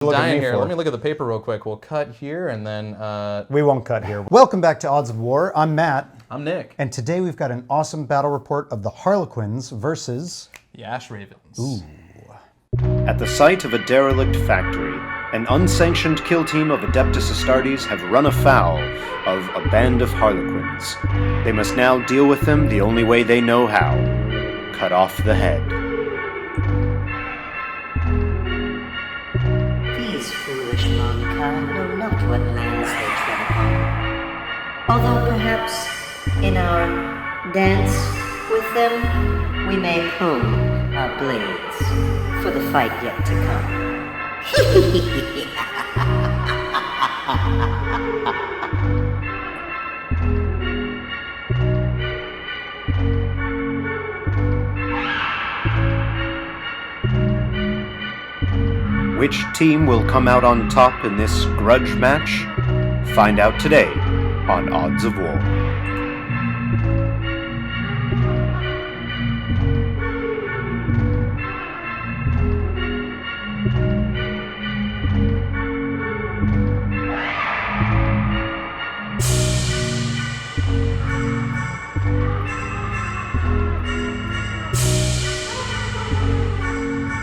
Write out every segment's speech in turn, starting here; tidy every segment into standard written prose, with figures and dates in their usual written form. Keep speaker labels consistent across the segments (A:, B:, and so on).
A: Dying here. Let me look at the paper real quick. We'll cut here and then...
B: We won't cut here. Welcome back to Odds of War. I'm Matt.
A: I'm Nick.
B: And today we've got an awesome battle report of the Harlequins versus...
A: the Ash Ravens.
B: Ooh.
C: At the site of a derelict factory, an unsanctioned kill team of Adeptus Astartes have run afoul of a band of Harlequins. They must now deal with them the only way they know how. Cut off the head.
D: These foolish mankind know not what lands they tread upon. Although perhaps in our dance with them, we may hone our blades for the fight yet to come.
C: Which team will come out on top in this grudge match? Find out today on Odds of War.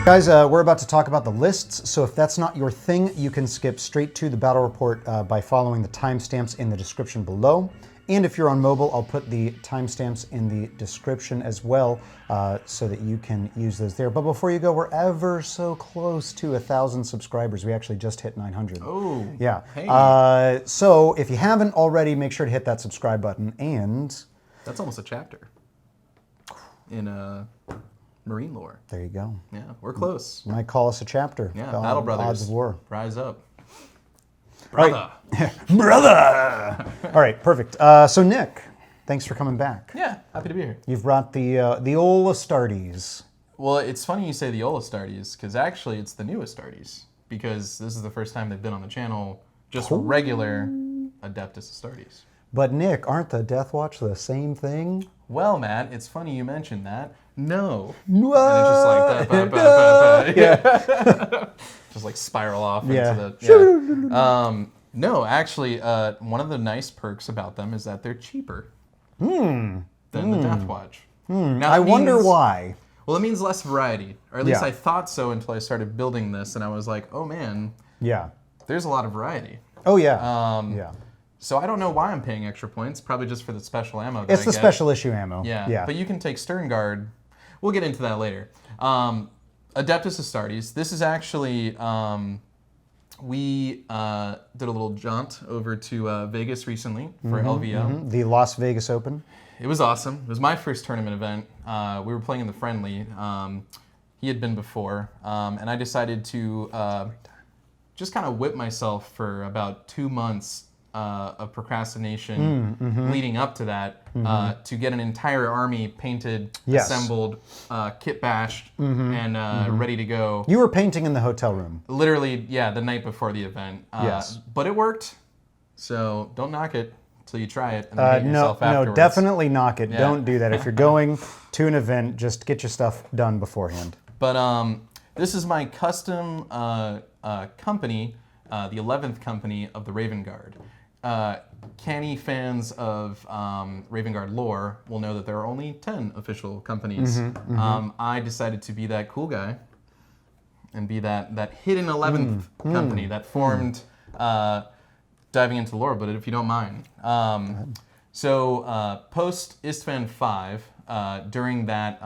B: Guys, we're about to talk about the lists, so if that's not your thing, you can skip straight to the battle report by following the timestamps in the description below. And if you're on mobile, I'll put the timestamps in the description as well, so that you can use those there. But before you go, we're ever so close to 1,000 subscribers. We actually just hit 900.
A: Oh,
B: yeah.
A: Hey.
B: So if you haven't already, make sure to hit that subscribe button. And
A: that's almost a chapter in Marine lore.
B: there you go.
A: Yeah, we're close.
B: You might call us a chapter.
A: Yeah,
B: Call
A: Battle
B: it
A: Brothers.
B: Odds of War.
A: Rise up.
B: All
A: Brother.
B: right. Brother! All right, perfect. So Nick, thanks for coming back.
A: Yeah, happy to be here.
B: You've brought the old Astartes.
A: Well, it's funny you say the old Astartes, because actually it's the new Astartes, because this is the first time they've been on the channel, just regular Adeptus Astartes.
B: But Nick, aren't the Death Watch the same thing?
A: Well, Matt, it's funny you mentioned that. No.
B: No.
A: And it's just like, yeah. Just like spiral off into the, yeah. No, actually, one of the nice perks about them is that they're cheaper than the Death Watch. Now,
B: I wonder why.
A: Well, it means less variety, or at least
B: Yeah.
A: I thought so until I started building this, and I was like, oh man,
B: Yeah.
A: there's a lot of variety.
B: Oh yeah. Yeah.
A: So I don't know why I'm paying extra points, probably just for the special ammo that
B: It's
A: I
B: the
A: get.
B: special issue ammo.
A: Yeah,
B: Yeah.
A: but you can take Sternguard. We'll get into that later. Adeptus Astartes. This is actually, we did a little jaunt over to Vegas recently for LVO.
B: The Las Vegas Open.
A: It was awesome. It was my first tournament event. We were playing in the friendly. He had been before, and I decided to just kind of whip myself for about 2 months of procrastination leading up to that to get an entire army painted,
B: Yes.
A: assembled, kit bashed, and ready to go.
B: You were painting in the hotel room.
A: Literally, yeah, the night before the event.
B: Yes.
A: But it worked, so don't knock it till you try it and then hate
B: No,
A: yourself afterwards.
B: definitely knock it.
A: Yeah.
B: Don't do that. If you're going to an event, just get your stuff done beforehand.
A: But this is my custom company, the 11th company of the Raven Guard. Canny fans of Raven Guard lore will know that there are only 10 official companies. I decided to be that cool guy and be that hidden 11th company that formed diving into lore, but if you don't mind. So post Istvan 5, during that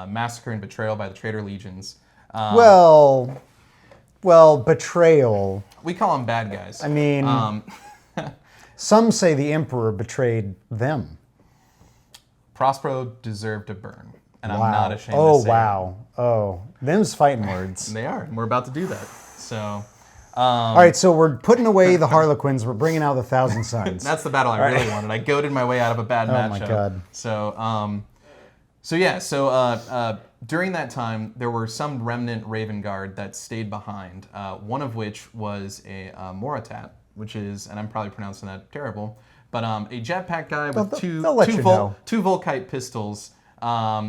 A: massacre and betrayal by the traitor legions.
B: Well, betrayal.
A: We call them bad guys.
B: I mean, some say the Emperor betrayed them.
A: Prospero deserved to burn, and
B: Wow.
A: I'm not ashamed
B: Oh,
A: to say
B: wow. Oh, them's fighting
A: it.
B: words.
A: And they are, and we're about to do that. So
B: All right, so we're putting away the Harlequins. We're bringing out the Thousand Suns.
A: that's the battle I really wanted. I goaded my way out of a bad matchup.
B: Oh my God.
A: So during that time, there were some remnant Raven Guard that stayed behind, one of which was a Moratat, which is, and I'm probably pronouncing that terrible, but a jetpack guy with two Volkite pistols,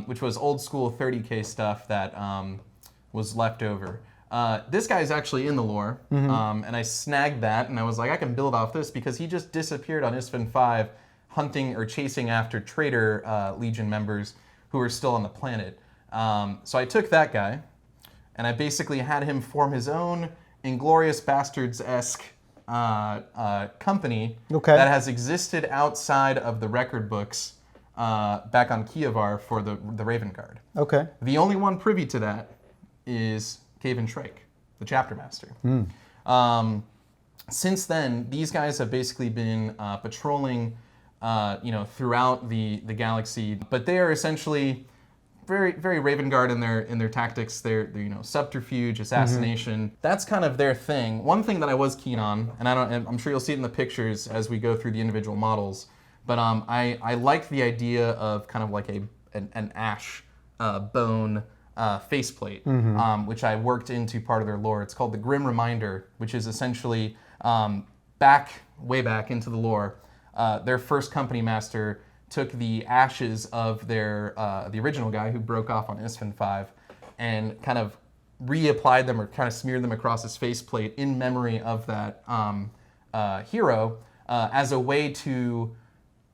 A: which was old school 30k stuff that was left over. This guy is actually in the lore, and I snagged that, and I was like, I can build off this because he just disappeared on Isfin 5, hunting or chasing after traitor Legion members who are still on the planet. So I took that guy, and I basically had him form his own Inglorious Bastards-esque company that has existed outside of the record books back on Kiavos for the Raven Guard.
B: Okay.
A: The only one privy to that is Caven Shrike, the chapter master. Since then, these guys have basically been patrolling, throughout the galaxy, but they are essentially very, very Raven Guard in their tactics. They're subterfuge, assassination. That's kind of their thing. One thing that I was keen on, and I'm sure you'll see it in the pictures as we go through the individual models, but I like the idea of kind of like an ash bone faceplate, which I worked into part of their lore. It's called the Grim Reminder, which is essentially way back into the lore. Their first company master took the ashes of the original guy who broke off on Isfin 5 and kind of reapplied them or kind of smeared them across his faceplate in memory of that hero as a way to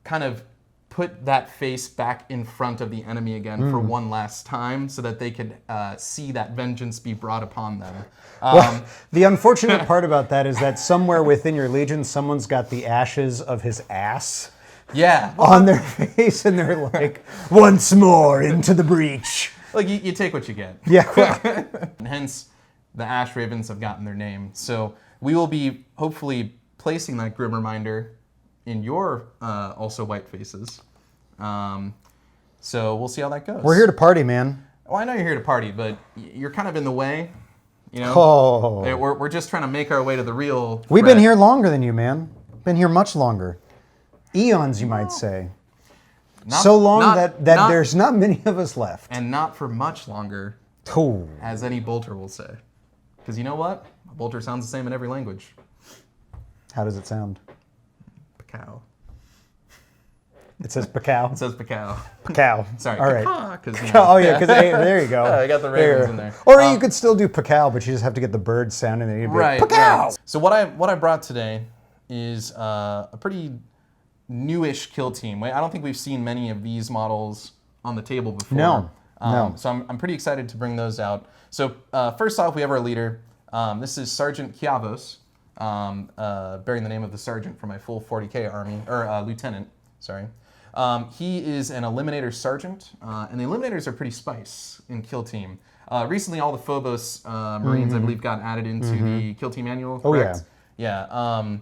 A: kind of put that face back in front of the enemy again for one last time so that they could see that vengeance be brought upon them.
B: Well, the unfortunate part about that is that somewhere within your legion, someone's got the ashes of his ass on their face, and they're like, once more into the breach.
A: Like, you take what you get.
B: Yeah. Well.
A: And hence, the Ash Ravens have gotten their name. So we will be hopefully placing that Grim Reminder in your also white faces. So we'll see how that goes.
B: We're here to party, man.
A: Well, I know you're here to party, but you're kind of in the way. We're just trying to make our way to the real.
B: We've been here longer than you, man. Been here much longer. Eons, you might say. So long that there's not many of us left.
A: And not for much longer, as any bolter will say. Because you know what? A bolter sounds the same in every language.
B: How does it sound?
A: Pacow.
B: It says pacow?
A: It says pacow.
B: Pacow.
A: Sorry.
B: All right.
A: Oh,
B: yeah, because there you go.
A: I got the ravens in there.
B: Or you could still do pacow, but you just have to get the bird sound in there. You'd be like, pacow!
A: Right. So what I brought today is a pretty newish kill team. I don't think we've seen many of these models on the table before.
B: No.
A: So I'm pretty excited to bring those out. So first off, we have our leader. This is Sergeant Kiavos, bearing the name of the sergeant for my full 40k army, or lieutenant, sorry. He is an Eliminator Sergeant, and the Eliminators are pretty spice in kill team. Recently, all the Phobos Marines, I believe, got added into the kill team manual. Correct? Yeah.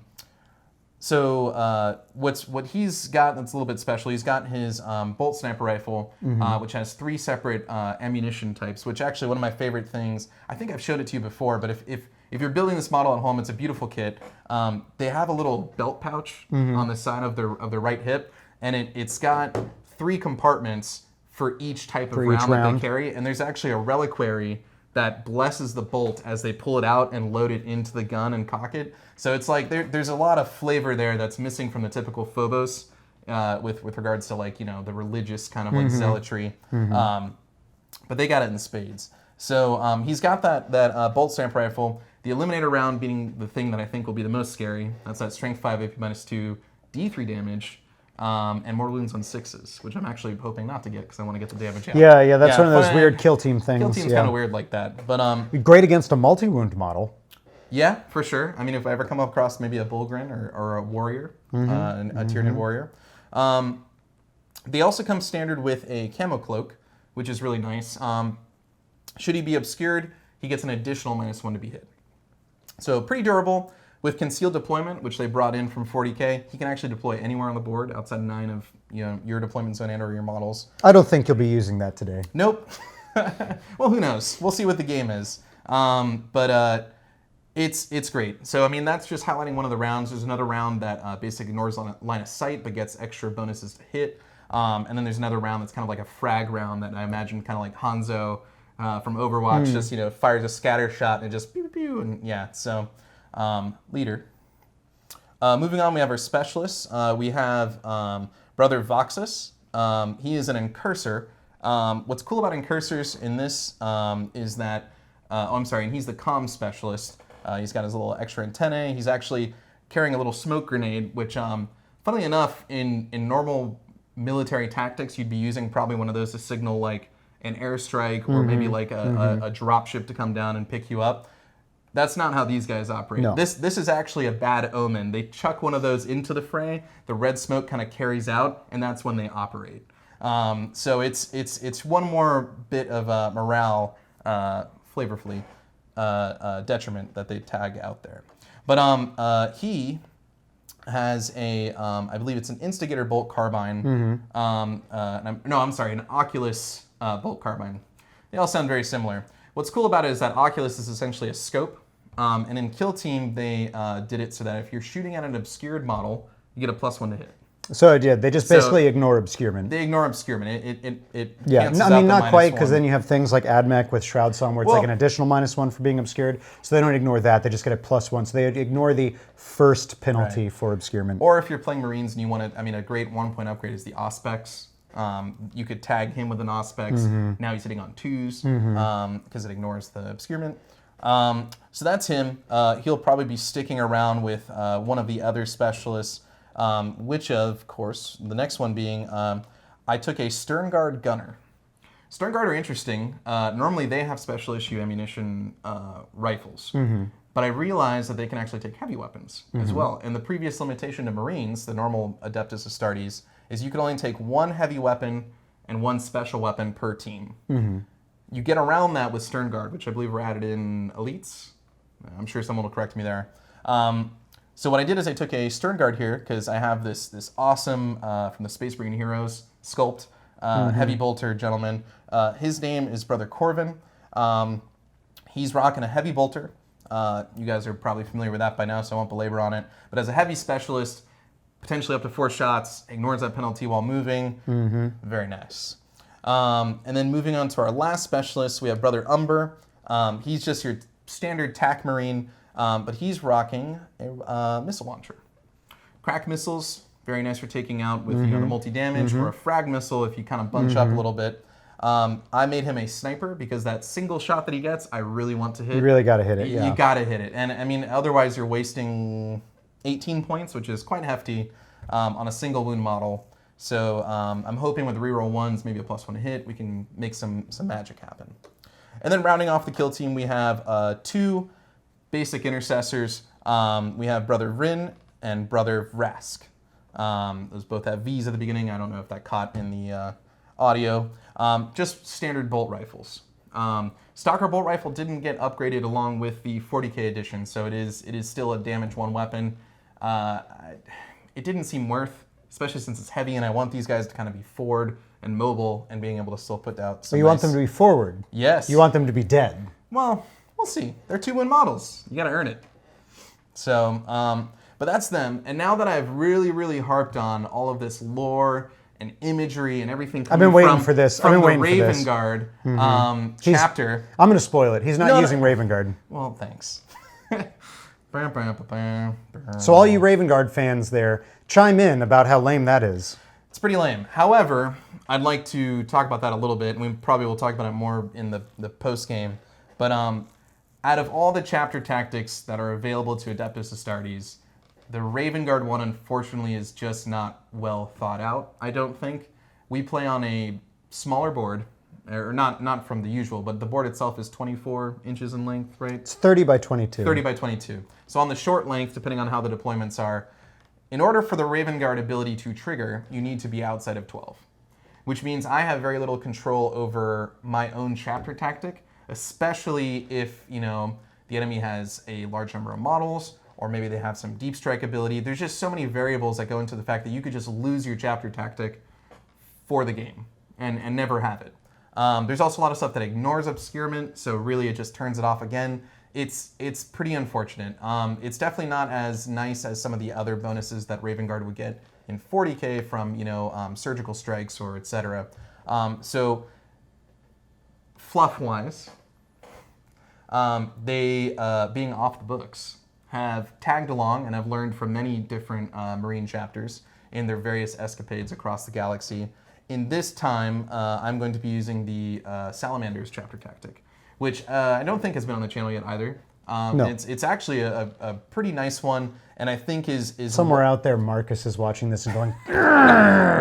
A: So what he's got that's a little bit special, he's got his bolt sniper rifle, which has 3 separate ammunition types, which actually one of my favorite things, I think I've showed it to you before, but if you're building this model at home, it's a beautiful kit. They have a little belt pouch on the side of their right hip, and it's got 3 compartments for each type of round that they carry, and there's actually a reliquary that blesses the bolt as they pull it out and load it into the gun and cock it. So it's like there's a lot of flavor there that's missing from the typical Phobos with regards to the religious kind of zealotry. But they got it in spades. So he's got that bolt sniper rifle. The Eliminator round being the thing that I think will be the most scary. That's that strength 5 AP -2 D3 damage. And mortal wounds on 6s, which I'm actually hoping not to get because I want to get the damage out.
B: Yeah, that's one of those weird kill team things.
A: Kill team's kind of weird like that, but
B: great against a multi-wound model.
A: Yeah, for sure. I mean, if I ever come across maybe a Bullgrin or a warrior, a Tyranid warrior. They also come standard with a camo cloak, which is really nice. Should he be obscured, he gets an additional -1 to be hit. So pretty durable. With concealed deployment, which they brought in from 40k, he can actually deploy anywhere on the board outside 9 of your deployment zone and or your models.
B: I don't think you'll be using that today.
A: Nope. Well, who knows? We'll see what the game is. But it's great. So I mean, that's just highlighting one of the rounds. There's another round that basically ignores line of sight but gets extra bonuses to hit. And then there's another round that's kind of like a frag round that I imagine kind of like Hanzo from Overwatch, just fires a scatter shot and it just pew pew pew, and yeah. So. Leader. Moving on, we have our specialists. We have Brother Voxas. He is an Incursor. What's cool about Incursors in this is that and he's the comm specialist. He's got his little extra antennae. He's actually carrying a little smoke grenade, which, funnily enough, in normal military tactics, you'd be using probably one of those to signal like an airstrike or maybe like a drop ship to come down and pick you up. That's not how these guys operate.
B: No.
A: This is actually a bad omen. They chuck one of those into the fray, the red smoke kind of carries out, and that's when they operate. So it's one more bit of morale, flavorfully, detriment that they tag out there. But he has a, I believe it's an Instigator bolt carbine. An Oculus bolt carbine. They all sound very similar. What's cool about it is that Oculus is essentially a scope, and in Kill Team they did it so that if you're shooting at an obscured model, you get a +1 to hit.
B: So it did. They just basically ignore obscurement.
A: They ignore obscurement. It
B: Yeah,
A: cancels
B: I mean,
A: out the
B: not quite, because
A: -1.
B: then you have things like AdMech with Shroud Song, where it's like an additional -1 for being obscured. So they don't ignore that. They just get a +1. So they ignore the first penalty for obscurement.
A: Or if you're playing Marines and you want to, a great 1-point upgrade is the Auspex. You could tag him with an Auspex. Now he's hitting on 2s because it ignores the obscurement. So that's him. He'll probably be sticking around with one of the other specialists, which of course, the next one being, I took a Sternguard gunner. Sternguard are interesting. Normally they have special issue ammunition rifles. But I realized that they can actually take heavy weapons as well. And the previous limitation to Marines, the normal Adeptus Astartes, is you can only take one heavy weapon and one special weapon per team. You get around that with Sternguard, which I believe were added in Elites. I'm sure someone will correct me there. So what I did is I took a Sternguard here, because I have this awesome, from the Space Marine Heroes, sculpt, heavy bolter gentleman. His name is Brother Corvan. He's rocking a heavy bolter. You guys are probably familiar with that by now, so I won't belabor on it. But as a heavy specialist, potentially up to 4 shots, ignores that penalty while moving. Very nice. And then moving on to our last specialist, we have Brother Umber. He's just your standard TAC Marine, but he's rocking a missile launcher. Crack missiles, very nice for taking out with the multi-damage, or a frag missile if you kind of bunch up a little bit. I made him a sniper because that single shot that he gets, I really want to hit.
B: You really got to hit it, yeah.
A: You got to hit it. And otherwise you're wasting 18 points, which is quite hefty on a single wound model. So I'm hoping with reroll 1s, maybe a +1 hit, we can make some magic happen. And then rounding off the kill team, we have 2 basic intercessors. We have Brother Vrynn and Brother Vrask. Those both have V's at the beginning. I don't know if that caught in the audio. Just standard bolt rifles. Stalker bolt rifle didn't get upgraded along with the 40k edition, so it is still a damage 1 weapon. It didn't seem worth, especially since it's heavy, and I want these guys to kind of be forward and mobile and being able to still put out some.
B: So you want them to be forward?
A: Yes.
B: You want them to be dead?
A: Well, we'll see. They're 2-win models. You got to earn it. So, but that's them. And now that I've really, really harped on all of this lore and imagery and everything coming
B: I've been waiting for this.
A: From
B: I've been
A: the
B: waiting for this.
A: Raven Guard chapter.
B: I'm going to spoil it. He's not
A: No,
B: using Raven Guard.
A: Well, thanks.
B: So all you Raven Guard fans there, chime in about how lame that is.
A: It's pretty lame. However, I'd like to talk about that a little bit, and we probably will talk about it more in the post-game. But out of all the chapter tactics that are available to Adeptus Astartes, the Raven Guard one, unfortunately, is just not well thought out, I don't think. We play on a smaller board, or not from the usual, but the board itself is 24 inches in length, right?
B: It's 30 by 22.
A: 30 by 22. So on the short length, depending on how the deployments are, in order for the Raven Guard ability to trigger, you need to be outside of 12. Which means I have very little control over my own chapter tactic, especially if, the enemy has a large number of models, or maybe they have some deep strike ability. There's just so many variables that go into the fact that you could just lose your chapter tactic for the game and never have it. There's also a lot of stuff that ignores obscurement, so really it just turns it off again. It's pretty unfortunate. It's definitely not as nice as some of the other bonuses that Raven Guard would get in 40k from surgical strikes or etc. So fluff-wise, they being off the books have tagged along and have learned from many different Marine chapters in their various escapades across the galaxy. In this time, I'm going to be using the Salamanders chapter tactic, which I don't think has been on the channel yet either.
B: No.
A: It's actually a pretty nice one, and I think is
B: Somewhere out there, Marcus is watching this and going,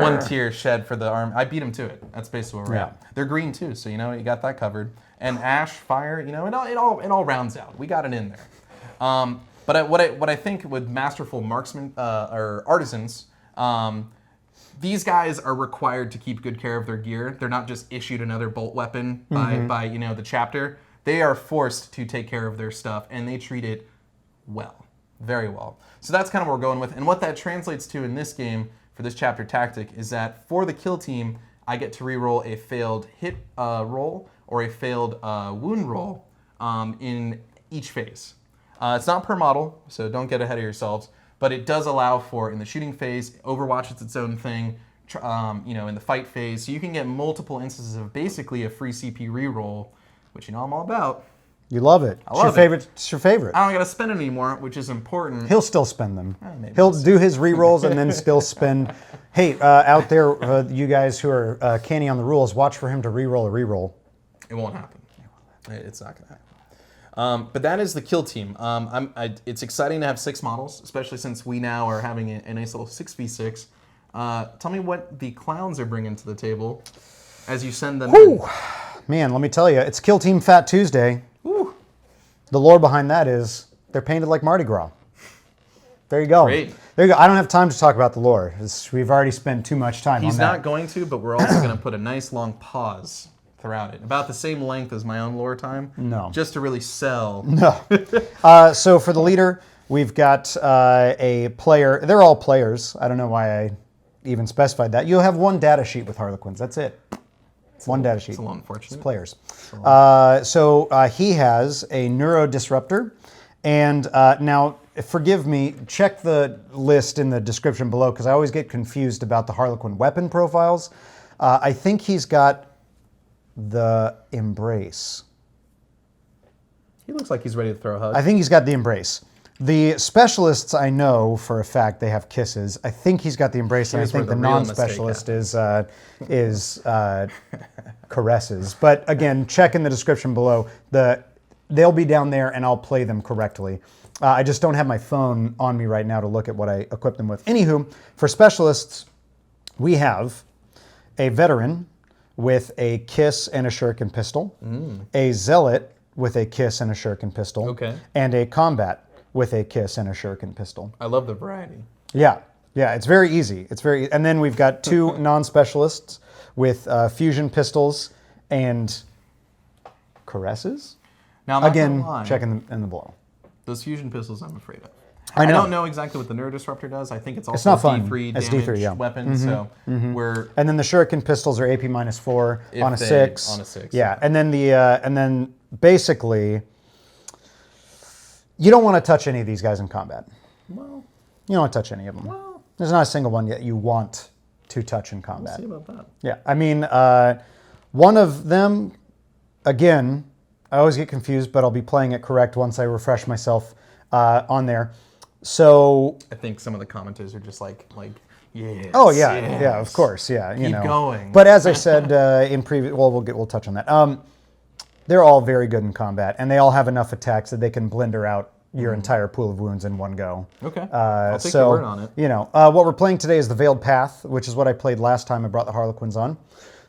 A: one tear shed for the arm. I beat him to it. That's basically where we're at. They're green too, so you got that covered. And ash, fire, it all rounds out. We got it in there. But what I think with masterful marksmen or artisans, these guys are required to keep good care of their gear. They're not just issued another bolt weapon by the chapter. They are forced to take care of their stuff, and they treat it well, very well. So that's kind of what we're going with. And what that translates to in this game for this chapter tactic is that for the kill team, I get to reroll a failed hit roll or a failed wound roll in each phase. It's not per model, so don't get ahead of yourselves, but it does allow for, in the shooting phase, Overwatch is its own thing, in the fight phase, so you can get multiple instances of basically a free CP reroll, which I'm all about.
B: you love it.
A: I love
B: It's your favorite.
A: I don't got to spend it anymore, which is important.
B: He'll still spend them.
A: Maybe.
B: He'll do his rerolls and then still spend. Hey, out there, you guys who are canny on the rules, watch for him to reroll a reroll.
A: It won't happen. It's not going to happen. But that is the kill team. It's exciting to have 6 models, especially since we now are having a nice little 6v6. Tell me what the clowns are bringing to the table as you send them in.
B: Man, let me tell you, it's Kill Team Fat Tuesday.
A: Woo.
B: The lore behind that is they're painted like Mardi Gras. There you go.
A: Great.
B: There you go. I don't have time to talk about the lore. We've already spent too much time
A: He's
B: on that.
A: not going to, but we're also going to put a nice long pause throughout it. About the same length as my own lore time.
B: No.
A: Just to really sell.
B: No. So for the leader, we've got a player. They're all players. I don't know why I even specified that. You'll have one data sheet with Harlequins. That's it. One data sheet.
A: It's a little unfortunate.
B: It's players. So he has a Neuro disruptor. And now, forgive me, check the list in the description below because I always get confused about the Harlequin weapon profiles. I think he's got the Embrace.
A: He looks like he's ready to throw a hug.
B: I think he's got the Embrace. The specialists, I know for a fact they have kisses. I think he's got the Embrace, and I
A: Here's
B: think
A: where
B: the
A: the real
B: non-specialist is caresses. But again, check in the description below. They'll be down there, and I'll play them correctly. I just don't have my phone on me right now to look at what I equip them with. Anywho, for specialists, we have a veteran with a kiss and a shuriken pistol, a zealot with a kiss and a shuriken pistol, and a combat with a kiss and a shuriken pistol.
A: I love the variety.
B: Yeah, it's very easy. And then we've got 2 non-specialists with fusion pistols and caresses.
A: Now, I'm
B: again,
A: not gonna lie,
B: check in the below.
A: those fusion pistols I'm afraid of.
B: I know.
A: don't know exactly what the Neuro Disruptor does. I think it's also
B: not
A: a
B: fun.
A: D3
B: It's
A: damage
B: D3, yeah.
A: weapon, so we're...
B: And then the shuriken pistols are AP -4 on a 6.
A: On a 6.
B: Yeah, and then basically, you don't want to touch any of these guys in combat.
A: Well,
B: You don't want to touch any of them.
A: Well.
B: There's not a single one yet you want to touch in combat.
A: we'll see about that.
B: Yeah, I mean, one of them, again, I always get confused, but I'll be playing it correct once I refresh myself on there. So
A: I think some of the commenters are just like, yes.
B: oh yeah,
A: yes.
B: yeah, of course, yeah. You
A: Keep going.
B: But as I said in previous, well, we'll touch on that. They're all very good in combat, and they all have enough attacks that they can blender out your entire pool of wounds in one go.
A: Okay, I'll take your word on it.
B: What we're playing today is the Veiled Path, which is what I played last time I brought the Harlequins on.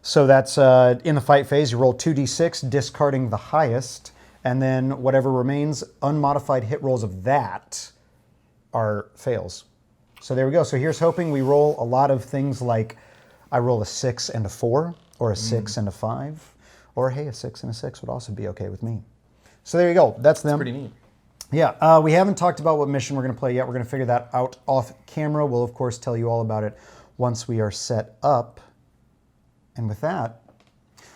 B: So that's in the fight phase. You roll 2d6, discarding the highest, and then whatever remains, unmodified hit rolls of that are fails. So there we go. So here's hoping we roll a lot of things like I roll a 6 and a 4, or a 6 and a 5, or hey, a 6 and a 6 would also be okay with me. So there you go. That's them.
A: Pretty neat.
B: Yeah, we haven't talked about what mission we're going to play yet. We're going to figure that out off camera. We'll, of course, tell you all about it once we are set up. And with that,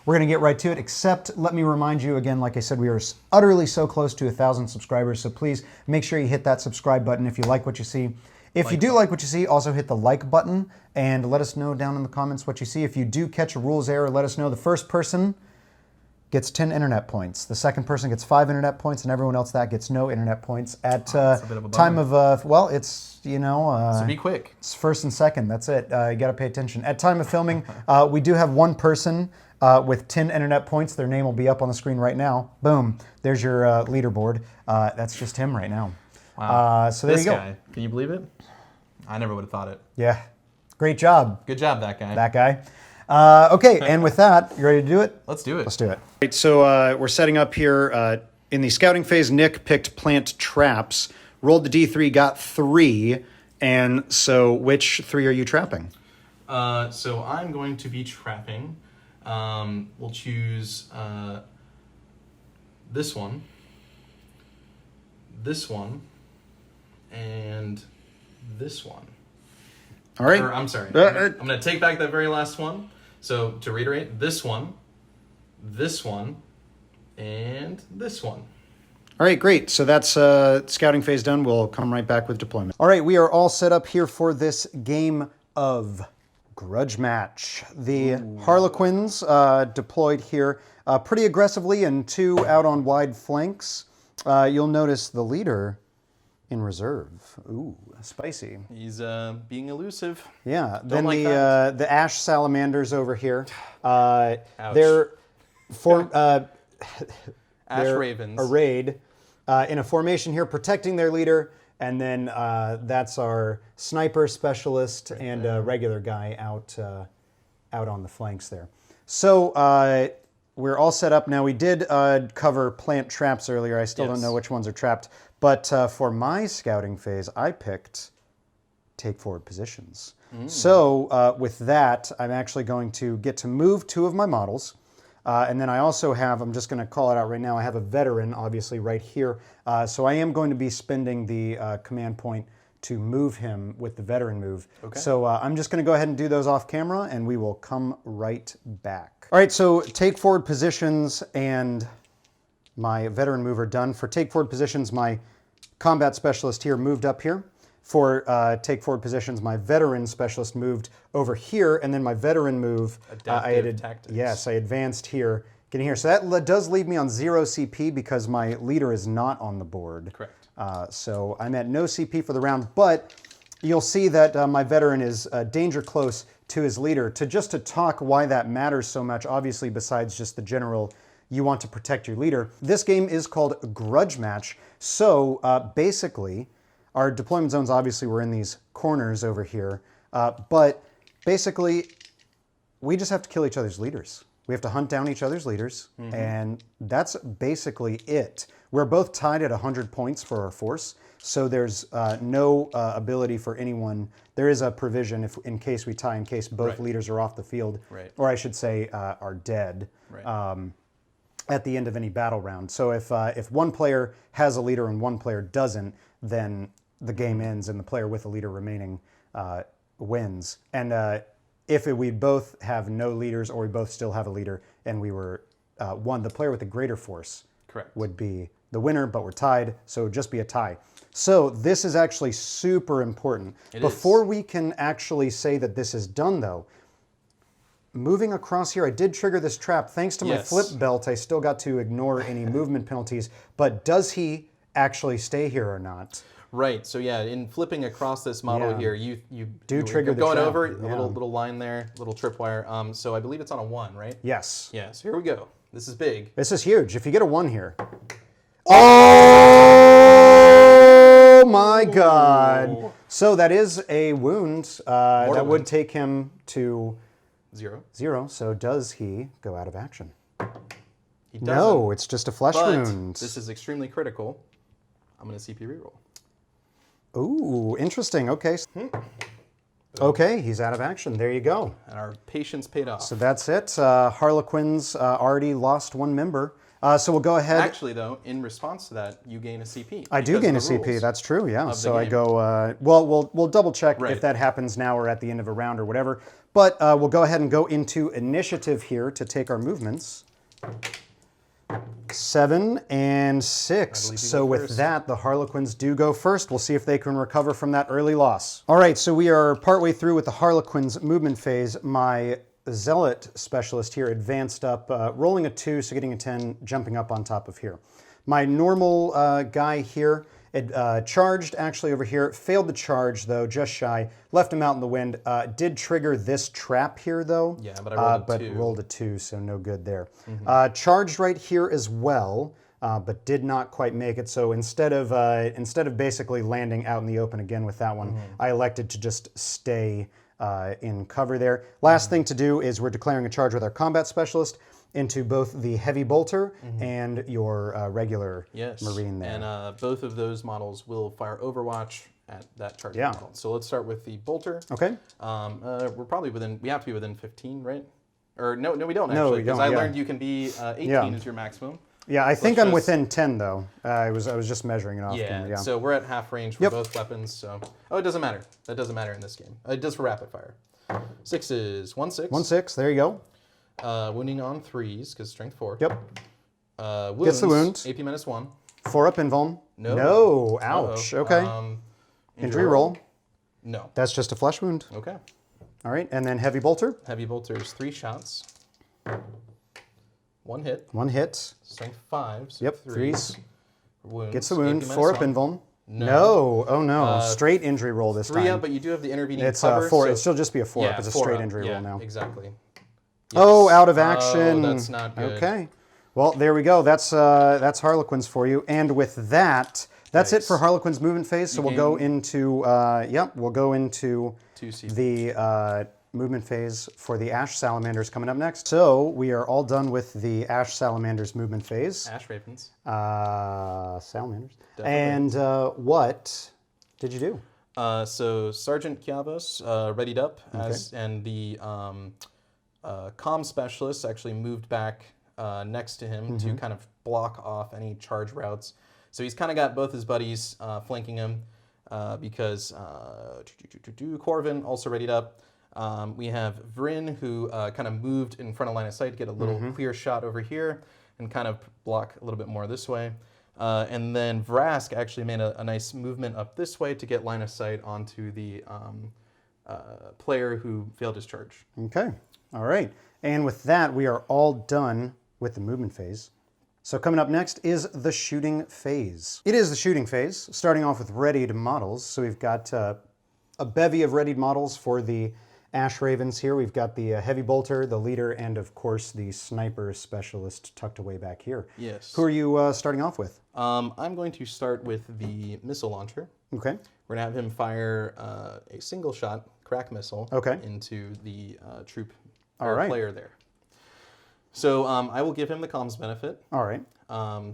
B: we're going to get right to it, except let me remind you again, like I said, we are utterly so close to 1,000 subscribers, so please make sure you hit that subscribe button if you like what you see. If you do like what you see, also hit the like button and let us know down in the comments what you see. If you do catch a rules error, let us know. The first person gets 10 internet points. The second person gets 5 internet points, and everyone else that gets no internet points at time of, well, it's,
A: so be quick.
B: It's first and second, that's it. You got to pay attention. At time of filming, we do have one person with 10 internet points. Their name will be up on the screen right now. Boom. There's your leaderboard. That's just him right now.
A: Wow.
B: So there
A: this
B: you go.
A: guy, can you believe it? I never would have thought it.
B: Yeah. Great job.
A: Good job, that guy.
B: That guy. Okay, and with that, you ready to do it?
A: Let's do it.
B: Let's do it.
C: Right, so we're setting up here. In the scouting phase, Nick picked plant traps, rolled the D3, got 3. And so which 3 are you trapping?
A: So I'm going to be trapping. We'll choose this one, and this one.
C: All right.
A: Or, I'm sorry. I'm going to take back that very last one. So to reiterate, this one, and this one.
C: All right, great. So that's scouting phase done. We'll come right back with deployment.
B: All right, we are all set up here for this game of grudge match. The Harlequins deployed here pretty aggressively and 2 out on wide flanks. You'll notice the leader in reserve. Ooh, spicy.
A: He's being elusive.
B: Yeah.
A: Don't
B: Then
A: like
B: the Ash Salamanders over here.
A: Ouch.
B: They're
A: Ash
B: they're
A: Ravens.
B: arrayed in a formation here, protecting their leader, and then that's our sniper specialist and a regular guy out on the flanks there. So we're all set up now. We did cover plant traps earlier. I still don't know which ones are trapped, but for my scouting phase, I picked take forward positions. So with that, I'm actually going to get to move 2 of my models. And then I also have, I'm just going to call it out right now, I have a veteran, obviously, right here. So I am going to be spending the command point to move him with the veteran move. Okay. So I'm just going to go ahead and do those off camera, and we will come right back. All right, so take forward positions and my veteran move are done. For take forward positions, my combat specialist here moved up here. For take forward positions, my veteran specialist moved over here, and then my veteran move, I advanced here, getting here. So that does leave me on 0 CP because my leader is not on the board.
A: Correct.
B: So I'm at no CP for the round, but you'll see that my veteran is danger close to his leader. To talk why that matters so much, obviously besides just the general, you want to protect your leader. This game is called Grudge Match. So basically, our deployment zones obviously were in these corners over here, but basically we just have to kill each other's leaders. We have to hunt down each other's leaders, and that's basically it. We're both tied at 100 points for our force, so there's no ability for anyone. There is a provision in case we tie, in case both leaders are off the field, or I should say are dead. At the end of any battle round. So if one player has a leader and one player doesn't, then the game ends and the player with a leader remaining wins. And if we both have no leaders or we both still have a leader and we were the player with the greater force would be the winner, but we're tied, so it would just be a tie. So this is actually super important. Before we can actually say that this is done though, moving across here, I did trigger this trap. Thanks to my flip belt, I still got to ignore any movement penalties, but does he actually stay here or not?
A: Right. So yeah, in flipping across this model here, you
B: trigger the
A: going
B: trap.
A: over a little line there, little tripwire. So I believe it's on a 1, right?
B: Yes.
A: Yeah. So here we go. This is big.
B: This is huge. If you get a 1 here. Oh my God. So that is a wound. That would take him to 0. So does he go out of action?
A: He doesn't.
B: No, it's just a flesh wound.
A: This is extremely critical. I'm going to CP reroll.
B: Ooh, interesting. Okay. Okay, he's out of action. There you go.
A: And our patience paid off.
B: So that's it. Harlequins already lost 1 member. So we'll go ahead.
A: Actually, though, in response to that, you gain a CP.
B: I do gain a CP. That's true. Yeah. So I go. Well, we'll double check if that happens now or at the end of a round or whatever. But we'll go ahead and go into initiative here to take our movements. 7 and 6. So with that, the Harlequins do go first. We'll see if they can recover from that early loss. All right, so we are partway through with the Harlequins movement phase. My Zealot specialist here advanced up, rolling a 2, so getting a 10, jumping up on top of here. My normal guy here It charged actually over here, failed the charge though, just shy, left him out in the wind. Did trigger this trap here though.
A: Yeah, but I rolled a 2.
B: Rolled a 2, so no good there. Charged right here as well, but did not quite make it. So instead of basically landing out in the open again with that one, I elected to just stay in cover there. Last thing to do is we're declaring a charge with our combat specialist into both the heavy bolter and your regular marine there.
A: And both of those models will fire Overwatch at that charging model. So let's start with the bolter.
B: Okay.
A: We're probably we have to be within 15, right? Or no, we don't
B: No,
A: actually.
B: we don't,
A: Because I learned you can be 18 is your maximum.
B: Yeah, I think I'm within 10 though. I was just measuring it off.
A: Yeah, so we're at half range for both weapons. So it doesn't matter. That doesn't matter in this game. It does for rapid fire. 6 is 1/6.
B: 1/6. There you go.
A: Wounding on 3s because strength 4.
B: Yep.
A: Wounds,
B: Gets the wound.
A: AP -1.
B: 4 up invuln. No. Ouch. Okay. Injury roll.
A: No.
B: That's just a flesh wound.
A: Okay.
B: All right, and then heavy bolter.
A: Heavy bolter is 3 shots. 1 hit.
B: 1 hit.
A: Strength 5. So
B: Yep.
A: 3s. Wounds.
B: Gets the wound.
A: AP
B: 4 up
A: -1.
B: invuln.
A: No.
B: Oh no. Straight injury roll this
A: 3
B: time.
A: up, but you do have the intervening
B: It's
A: cover.
B: 4.
A: So
B: It'll still just be a 4 up. It's a
A: 4
B: straight
A: up.
B: injury roll now.
A: Exactly.
B: Oh,
A: Yes.
B: out of action.
A: Oh, that's not good.
B: Okay. Well, there we go. That's Harlequins for you. And with that, that's it for Harlequin's movement phase. So we'll go into we'll go into
A: 2C.
B: the movement phase for the Ash Salamanders coming up next. So we are all done with the Ash Salamanders movement phase.
A: Ash Ravens.
B: Salamanders.
A: Definitely.
B: And what did you do?
A: So Sergeant Kiavos readied up, and the comm specialist actually moved back next to him to kind of block off any charge routes. So he's kind of got both his buddies flanking him because Corvan also readied up. We have Vrynn, who kind of moved in front of line of sight to get a little clear shot over here and kind of block a little bit more this way. And then Vrask actually made a nice movement up this way to get line of sight onto the player who failed his charge.
B: Okay. All right. And with that, we are all done with the movement phase. So coming up next is the shooting phase. It is the shooting phase, starting off with readied models. So we've got a bevy of readied models for the Ash Ravens here. We've got the heavy bolter, the leader, and of course the sniper specialist tucked away back here.
A: Yes.
B: Who are you starting off with?
A: I'm going to start with the missile launcher.
B: Okay.
A: We're going to have him fire a single shot crack missile into the troop player there. So I will give him the comms benefit.
B: All right.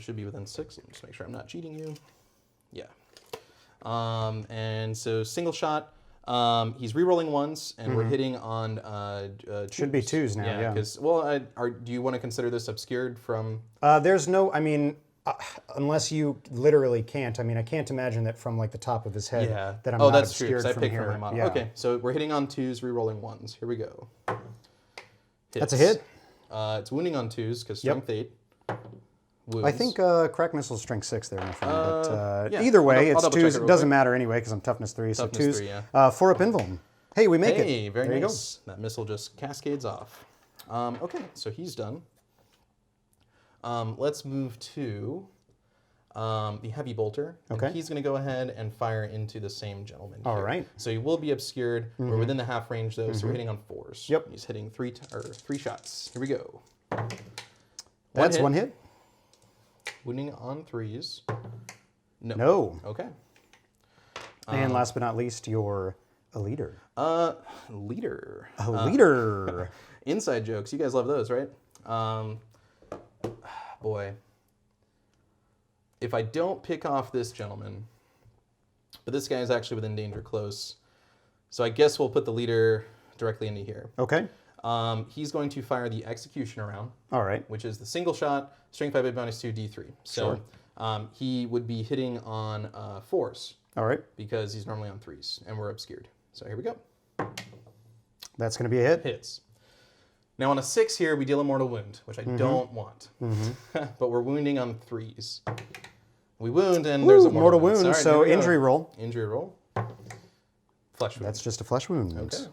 A: Should be within 6. Let me just make sure I'm not cheating you. Yeah. And so single shot. He's re-rolling 1s, and we're hitting on 2s.
B: Should be 2s now, yeah.
A: Because, do you want to consider this obscured from...
B: There's no, I mean, unless you literally can't. I mean, I can't imagine that from like the top of his head that I'm not
A: that's true,
B: obscured
A: 'cause I
B: from
A: picked
B: here.
A: from my model.
B: Yeah.
A: Okay, so we're hitting on 2s, re-rolling 1s. Here we go. Hits.
B: That's a hit.
A: It's wounding on 2s, because strength 8. Wounds.
B: I think crack missile's strength 6 there, my friend. But
A: yeah.
B: either way,
A: I'll
B: it's
A: double check
B: 2s.
A: it
B: It doesn't
A: real
B: matter anyway because I'm toughness 3, so
A: Toughness
B: 2s.
A: 3, yeah.
B: 4 up invuln. Hey, we make it.
A: Hey, very
B: there
A: nice. That missile just cascades off. Okay, so he's done. Let's move to the heavy bolter.
B: Okay.
A: And he's going to go ahead and fire into the same gentleman here.
B: All right.
A: So he will be obscured. We're within the half range though, so we're hitting on 4s.
B: Yep.
A: He's hitting 3 shots. Here we go.
B: That's one hit.
A: Wounding on 3s.
B: No.
A: Okay.
B: And last but not least, your leader.
A: Leader.
B: A leader.
A: Inside jokes. You guys love those, right? Boy. If I don't pick off this gentleman, but this guy is actually within danger close, so I guess we'll put the leader directly into here.
B: Okay.
A: He's going to fire the executioner round.
B: All right.
A: Which is the single shot, strength 5 bonus 2, D3. So he would be hitting on 4s.
B: All right.
A: Because he's normally on 3s, and we're obscured. So here we go.
B: That's going to be a hit.
A: Hits. Now on a 6 here, we deal a mortal wound, which I don't want. But we're wounding on 3s. We wound, and there's a mortal wound.
B: Right, so injury roll.
A: Injury roll. Flesh wound.
B: That's just a flesh wound.
A: Okay.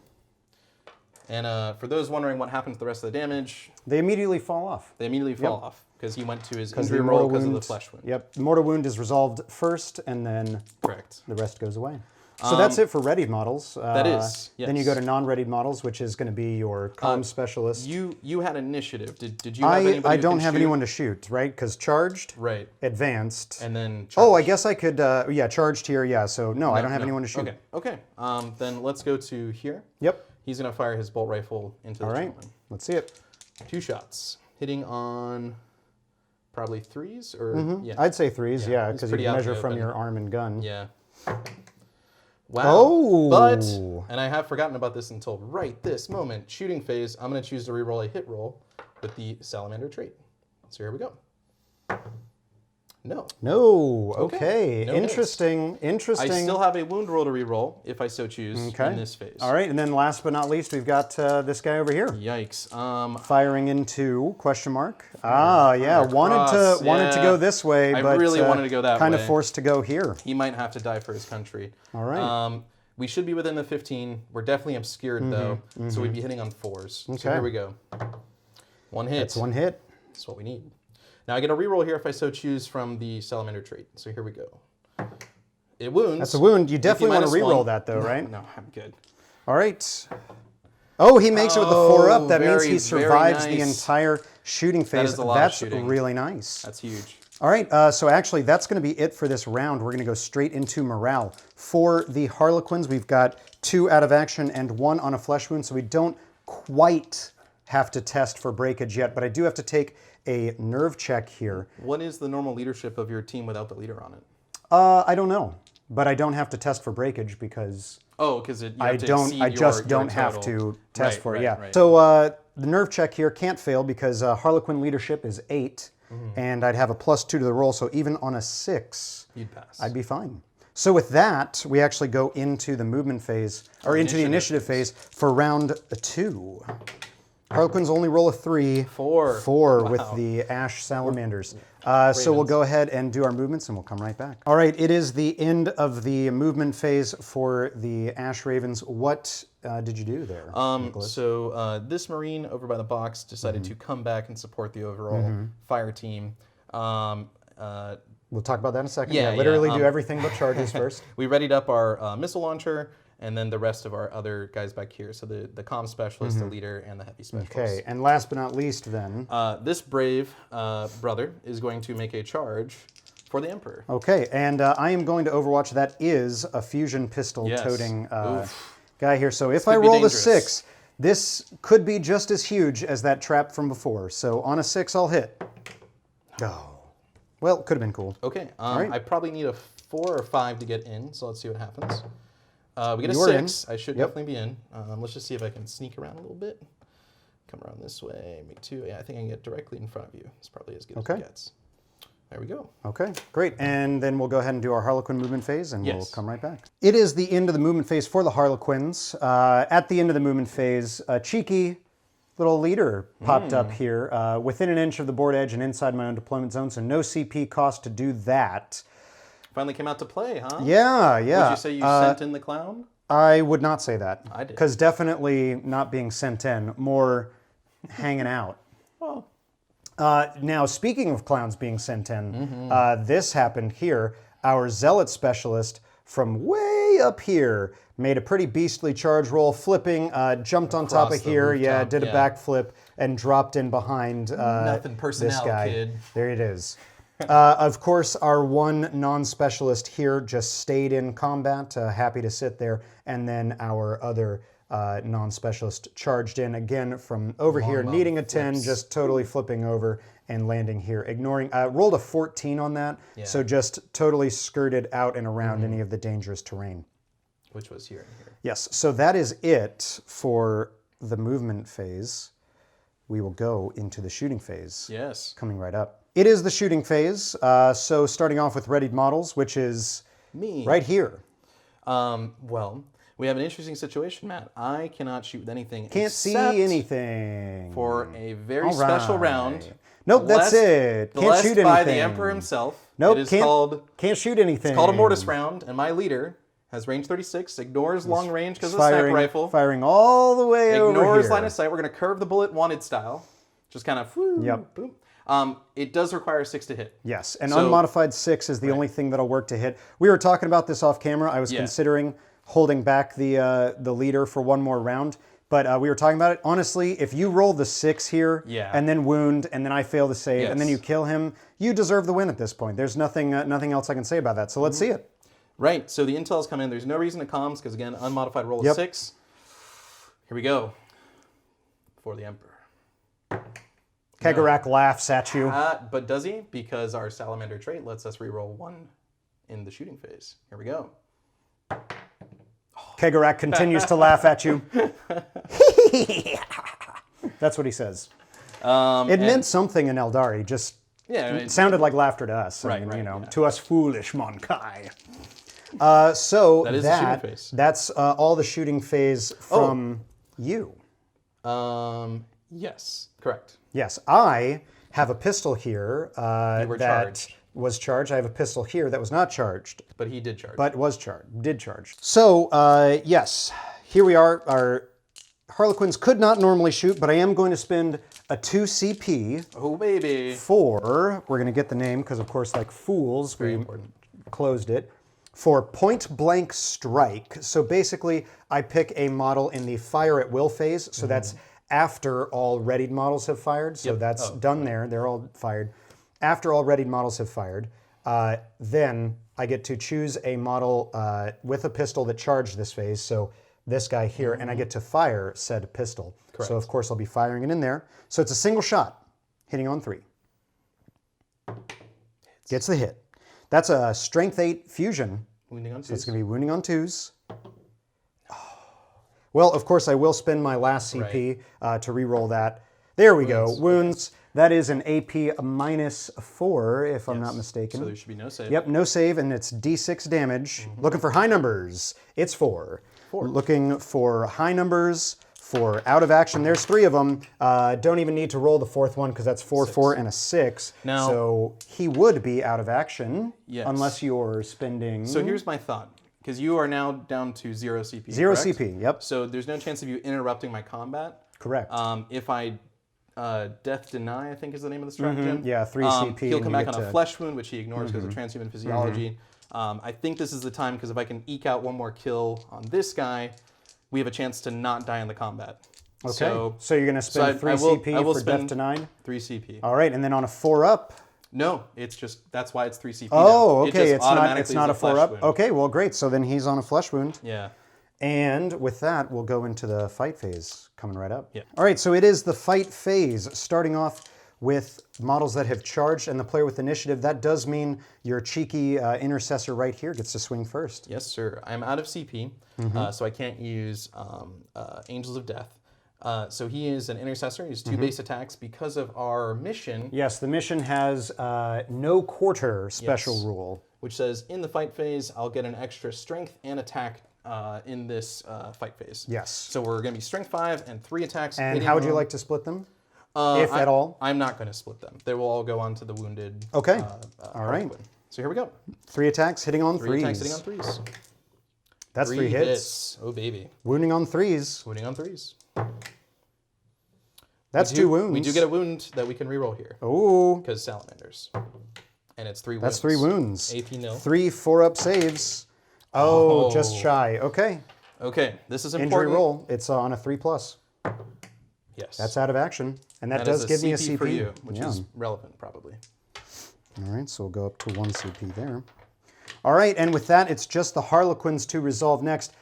A: And for those wondering what happened to the rest of the damage,
B: they immediately fall off.
A: They immediately fall off. because he went to his
B: Because
A: injury roll because of the flesh wound.
B: Yep, the mortal wound is resolved first, and then
A: Correct.
B: the rest goes away. So that's it for readied models.
A: That is, yes.
B: Then you go to non-readied models, which is going to be your comm specialist.
A: You had initiative. Did you have anybody
B: I
A: who
B: don't
A: can
B: have
A: shoot?
B: anyone to shoot, right? Because charged,
A: Right.
B: advanced.
A: And then
B: Oh, I
A: charged.
B: guess I could, yeah, charged here, yeah. So no, I don't have anyone to shoot.
A: Okay. Then let's go to here.
B: Yep.
A: He's going to fire his bolt rifle into the
B: All right,
A: gentleman.
B: let's see it.
A: 2 shots. Hitting on probably 3s? Or yeah.
B: I'd say 3s, yeah,
A: he's
B: because you
A: pretty
B: can
A: out in
B: measure
A: the
B: from
A: open.
B: your arm and gun.
A: Yeah. Wow.
B: Oh!
A: But, and I have forgotten about this until right this moment, shooting phase, I'm going to choose to reroll a hit roll with the Salamander trait. So here we go. No.
B: No, okay.
A: No hits.
B: Interesting.
A: I still have a wound roll to reroll if I so choose in this phase.
B: All right, and then last but not least, we've got this guy over here.
A: Yikes.
B: Firing into question mark. Ah, yeah, wanted to go this way,
A: I
B: but
A: really wanted to go that
B: kind
A: way.
B: of forced to go here.
A: He might have to die for his country.
B: All right.
A: We should be within the 15. We're definitely obscured though, so we'd be hitting on 4s. So here we go. 1 hit.
B: It's 1 hit.
A: That's what we need. Now I get a reroll here if I so choose from the Salamander trait. So here we go. It wounds.
B: That's a wound. You definitely want to
A: -1.
B: reroll that though, right?
A: No, I'm good.
B: All right. Oh, he makes it with the 4 up. That means
A: very,
B: he survives
A: very
B: the
A: nice.
B: entire shooting phase.
A: is a lot of
B: That's
A: shooting.
B: really nice.
A: That's huge.
B: All right, so actually that's going to be it for this round. We're going to go straight into morale. For the Harlequins, we've got 2 out of action and 1 on a flesh wound, so we don't quite have to test for breakage yet, but I do have to take a nerve check here.
A: What is the normal leadership of your team without the leader on it?
B: I don't know, but I don't have to test for breakage because
A: Oh, because
B: I just don't have to test for it. Yeah.
A: Right.
B: So the nerve check here can't fail because Harlequin leadership is 8, and I'd have a +2 to the roll. So even on a 6,
A: You'd pass.
B: I'd be fine. So with that, we actually go into the movement phase, or into the initiative phase for round 2. Harlequins only roll a 3.
A: 4.
B: 4 with the Ash Salamanders. So we'll go ahead and do our movements and we'll come right back. All right, it is the end of the movement phase for the Ash Ravens. What did you do there, Nicholas?
A: So this Marine over by the box decided to come back and support the overall fire team.
B: We'll talk about that in a second.
A: Yeah,
B: literally
A: yeah,
B: do everything but charges first.
A: We readied up our missile launcher and then the rest of our other guys back here. So the comm specialist, the leader, and the heavy specialist.
B: Okay, and last but not least then.
A: This brave brother is going to make a charge for the Emperor.
B: Okay, and I am going to Overwatch. That is a fusion pistol toting guy here. So if I
A: could be
B: roll a
A: dangerous.
B: 6, this could be just as huge as that trap from before. So on a 6, I'll hit. Oh. Well, could have been cool.
A: Okay,
B: right.
A: I probably need a 4 or 5 to get in, so let's see what happens. We get a
B: You are
A: 6.
B: in.
A: I should
B: Yep.
A: definitely be in. Let's just see if I can sneak around a little bit. Come around this way, make 2. Yeah, I think I can get directly in front of you. It's probably as good as it gets. There we go.
B: Okay, great. And then we'll go ahead and do our Harlequin movement phase, and we'll
A: Yes.
B: come right back. It is the end of the movement phase for the Harlequins. At the end of the movement phase, a cheeky little leader popped up here within an inch of the board edge and inside my own deployment zone, so no CP cost to do that.
A: Finally came out to play, huh?
B: Yeah, yeah.
A: Would you say you sent in the clown?
B: I would not say that.
A: I did.
B: Because definitely not being sent in, more hanging out.
A: Well,
B: Now, speaking of clowns being sent in, this happened here. Our zealot specialist from way up here made a pretty beastly charge roll, flipping, jumped on top of
A: Across the
B: here,
A: rooftop,
B: did a
A: yeah.
B: backflip, and dropped in behind
A: Nothing
B: this
A: personnel,
B: guy.
A: kid.
B: There it is. Of course, our one non-specialist here just stayed in combat, happy to sit there, and then our other non-specialist charged in again from over here,
A: Longbow
B: needing a 10,
A: flips.
B: just totally flipping over and landing here, ignoring, rolled a 14 on that, so just totally skirted out and around any of the dangerous terrain.
A: which was here and here.
B: Yes, so that is it for the movement phase. We will go into the shooting phase.
A: Yes.
B: Coming right up. It is the shooting phase, so starting off with readied models, which is
A: Me.
B: right here.
A: Well, we have an interesting situation, Matt. I cannot shoot with anything.
B: Can't see
A: except
B: anything.
A: for a very
B: All
A: special
B: right.
A: round.
B: Nope, that's it. Can't
A: blessed
B: shoot
A: by the
B: anything.
A: Emperor himself.
B: Nope,
A: It is
B: can't shoot anything.
A: called a mortis round, and my leader has range 36, ignores long range because of the sniper rifle,
B: Firing all the way over
A: ignores
B: here.
A: line of sight. We're going to curve the bullet wanted style. Just kind of, whoo,
B: Yep.
A: boom. It does require 6 to hit.
B: Yes, and
A: So-
B: unmodified 6 is the only thing that'll work to hit. We were talking about this off camera. I was considering holding back the leader for one more round, but we were talking about it. Honestly, if you roll the 6 here, and then wound, and then I fail to save, and then you kill him, you deserve the win at this point. There's nothing else I can say about that. So let's see it.
A: Right, so the intel's come in. There's no reason to comms, because again, unmodified roll of 6. Here we go. For the Emperor.
B: Kegarak laughs at you.
A: But does he? Because our Salamander trait lets us reroll 1 in the shooting phase. Here we go.
B: Kegarak continues to laugh at you. That's what he says. It meant something in Eldari, just it sounded like laughter to us. I mean, to us foolish Monkai. So
A: that is the shooting phase.
B: That's all the shooting phase from you.
A: Yes, correct.
B: Yes, I have a pistol here
A: You were
B: that
A: charged.
B: was charged. I have a pistol here that was not charged,
A: But he did charge.
B: but did charge. So, yes, here we are. Our Harlequins could not normally shoot, but I am going to spend a 2 CP
A: oh, baby.
B: for, we're going to get the name because, of course, like fools,
A: Very
B: we
A: important.
B: closed it, for point blank strike. So basically, I pick a model in the fire at will phase. So that's after all readied models have fired. So that's done there. They're all fired. After all readied models have fired, then I get to choose a model with a pistol that charged this phase. So this guy here, and I get to fire said pistol.
A: Correct.
B: So of course I'll be firing it in there. So it's a single shot, hitting on 3. Gets the hit. That's a strength 8 fusion.
A: Wounding on 2s.
B: So it's going to be wounding on 2s. Well, of course, I will spend my last CP to re-roll that. There we go. Wounds. That is an AP -4, if I'm not mistaken.
A: So there should be no save.
B: Yep, no save, and it's D6 damage. Looking for high numbers. It's 4. Looking for high numbers for out of action. There's 3 of them. Don't even need to roll the 4th one because that's 4, 4, and a 6.
A: Now-
B: so he would be out of action
A: Yes.
B: unless you're spending...
A: So here's my thought. Because you are now down to 0 CP.
B: 0
A: correct?
B: CP, yep.
A: So there's no chance of you interrupting my combat.
B: Correct.
A: If I death deny, I think is the name of the stratagem.
B: Yeah, 3 CP.
A: He'll
B: and
A: come
B: you
A: back
B: get
A: on a
B: to-
A: flesh wound, which he ignores because of transhuman physiology. I think this is the time because if I can eke out one more kill on this guy, we have a chance to not die in the combat.
B: Okay. So you're going to spend 3 CP
A: I will
B: for
A: spend
B: death to 9?
A: 3 CP.
B: All right, and then on a 4-up.
A: No, it's just that's why it's 3 CP.
B: Oh,
A: now.
B: okay.
A: It
B: It's
A: just
B: not
A: automatically
B: a
A: is flesh
B: 4-up.
A: wound.
B: Okay, well, great. So then he's on a flesh wound.
A: Yeah.
B: And with that, we'll go into the fight phase coming right up.
A: Yeah.
B: All right, so it is the fight phase, starting off with models that have charged and the player with initiative. That does mean your cheeky intercessor right here gets to swing first.
A: Yes, sir. I'm out of CP, so I can't use Angels of Death. So he is an intercessor. He's 2 base attacks because of our mission,
B: Yes, the mission has no quarter special rule.
A: which says in the fight phase, I'll get an extra strength and attack in this fight phase.
B: Yes.
A: So we're going to be strength 5 and 3 attacks.
B: And
A: hitting
B: how would you
A: on-
B: like to split them? If at all?
A: I'm not going to split them. They will all go on to the wounded.
B: Okay. All right.
A: Harlequin. So here we go.
B: 3 attacks hitting on
A: 3
B: 3s.
A: attacks hitting on 3s.
B: That's 3 hits.
A: Oh, baby.
B: Wounding on 3s.
A: Wounding on 3s.
B: That's 2 wounds.
A: We do get a wound that we can reroll here.
B: Ooh,
A: Because Salamanders. And it's 3 wounds.
B: that's 3 wounds.
A: AP nil.
B: 3 4-up saves. Oh, just shy. Okay.
A: Okay, this is important.
B: Injury roll. It's on a 3+.
A: Yes.
B: That's out of action. And that
A: That
B: does
A: is
B: give me a
A: CP
B: CP.
A: for you, which
B: Yeah.
A: is relevant probably.
B: All right, so we'll go up to 1 CP there. All right, and with that, it's just the Harlequins to resolve next.